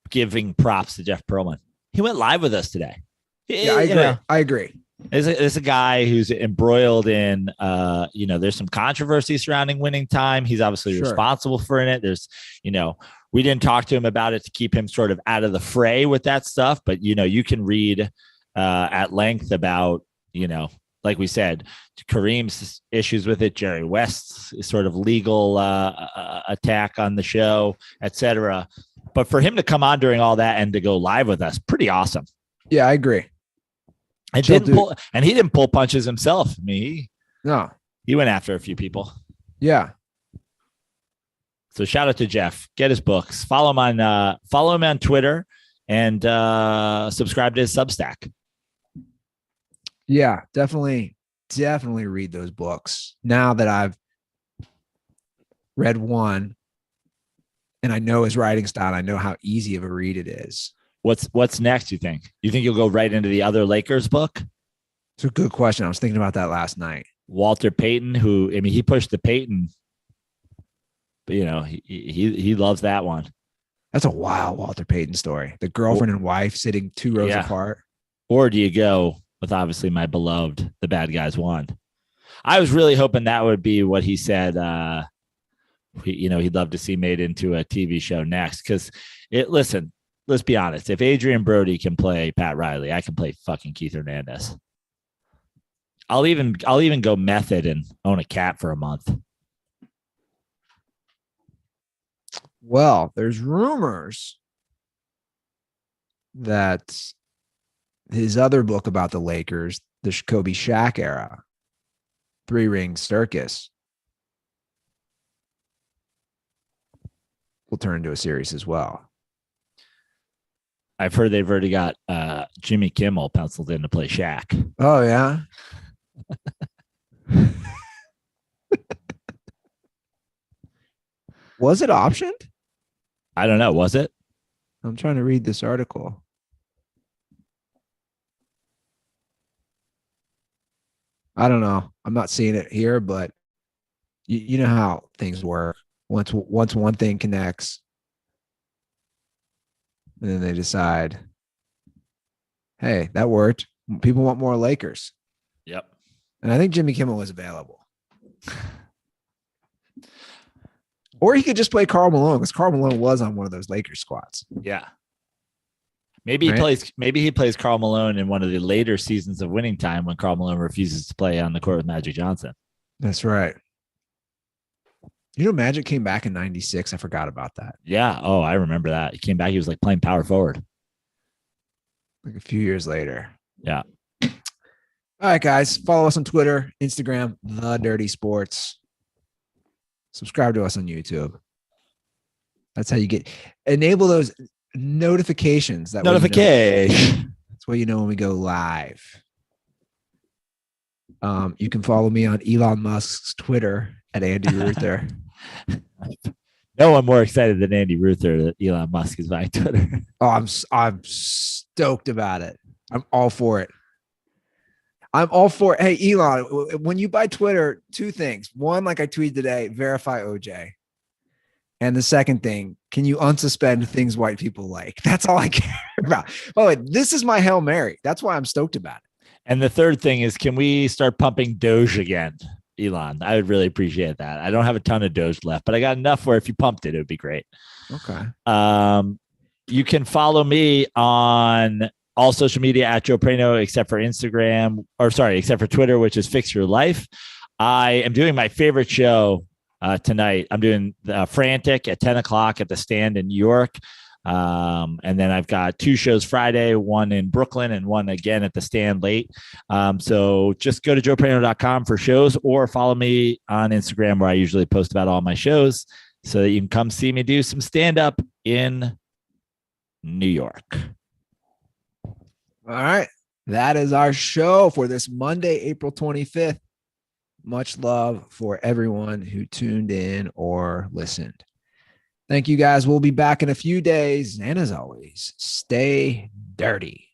giving props to Jeff Pearlman. He went live with us today. Yeah, I agree. There's a guy who's embroiled in, there's some controversy surrounding Winning Time. He's obviously responsible for it. There's, we didn't talk to him about it to keep him sort of out of the fray with that stuff. But, you can read at length about, like we said, Kareem's issues with it, Jerry West's sort of legal attack on the show, etc. But for him to come on during all that and to go live with us, pretty awesome. Yeah, I agree. And he didn't pull punches himself. I mean, he went after a few people. Yeah. So shout out to Jeff. Get his books. Follow him on Twitter, and subscribe to his Substack. Yeah, definitely read those books. Now that I've read one and I know his writing style, I know how easy of a read it is. What's next, you think? You think you'll go right into the other Lakers book? It's a good question. I was thinking about that last night. Walter Payton, he pushed the Payton, but he loves that one. That's a wild Walter Payton story. The girlfriend and wife sitting 2 rows apart. Or do you go with obviously my beloved, The Bad Guys Won? I was really hoping that would be what he said. He'd love to see made into a TV show next. Because let's be honest. If Adrian Brody can play Pat Riley, I can play fucking Keith Hernandez. I'll even go method and own a cat for a month. Well, there's rumors that his other book about the Lakers, the Kobe Shaq era, 3-ring circus, will turn into a series as well. I've heard they've already got Jimmy Kimmel penciled in to play Shaq. Oh, yeah. Was it optioned? I don't know. Was it? I'm trying to read this article. I don't know. I'm not seeing it here, but you know how things work. Once one thing connects, and then they decide, hey, that worked. People want more Lakers. Yep. And I think Jimmy Kimmel was available. Or he could just play Karl Malone, because Karl Malone was on one of those Lakers squads. Yeah. Maybe he plays Karl Malone in one of the later seasons of Winning Time when Karl Malone refuses to play on the court with Magic Johnson. That's right. Magic came back in 96. I forgot about that. Yeah. Oh, I remember that. He came back. He was like playing power forward. Like a few years later. Yeah. All right, guys. Follow us on Twitter, Instagram, The Dirty Sports. Subscribe to us on YouTube. That's how you enable those notifications. Notification. That's what you know when we go live. You can follow me on Elon Musk's Twitter at Andy Ruther. No one more excited than Andy Ruther that Elon Musk is buying Twitter. Oh, I'm stoked about it. I'm all for it. I'm all for it. Hey, Elon, when you buy Twitter, two things. One, like I tweeted today, verify OJ. And the second thing, can you unsuspend things white people like? That's all I care about. By the way, this is my Hail Mary. That's why I'm stoked about it. And the third thing is, can we start pumping Doge again, Elon? I would really appreciate that. I don't have a ton of Doge left, but I got enough where if you pumped it, it would be great. Okay. You can follow me on all social media at Joe Prano, except for except for Twitter, which is Fix Your Life. I am doing my favorite show tonight. I'm doing Frantic at 10 o'clock at the Stand in New York. And then I've got 2 shows Friday, one in Brooklyn and one again at the Stand late. So just go to joeprano.com for shows or follow me on Instagram where I usually post about all my shows so that you can come see me do some stand-up in New York. All right. That is our show for this Monday, April 25th. Much love for everyone who tuned in or listened. Thank you guys. We'll be back in a few days. And as always, stay dirty.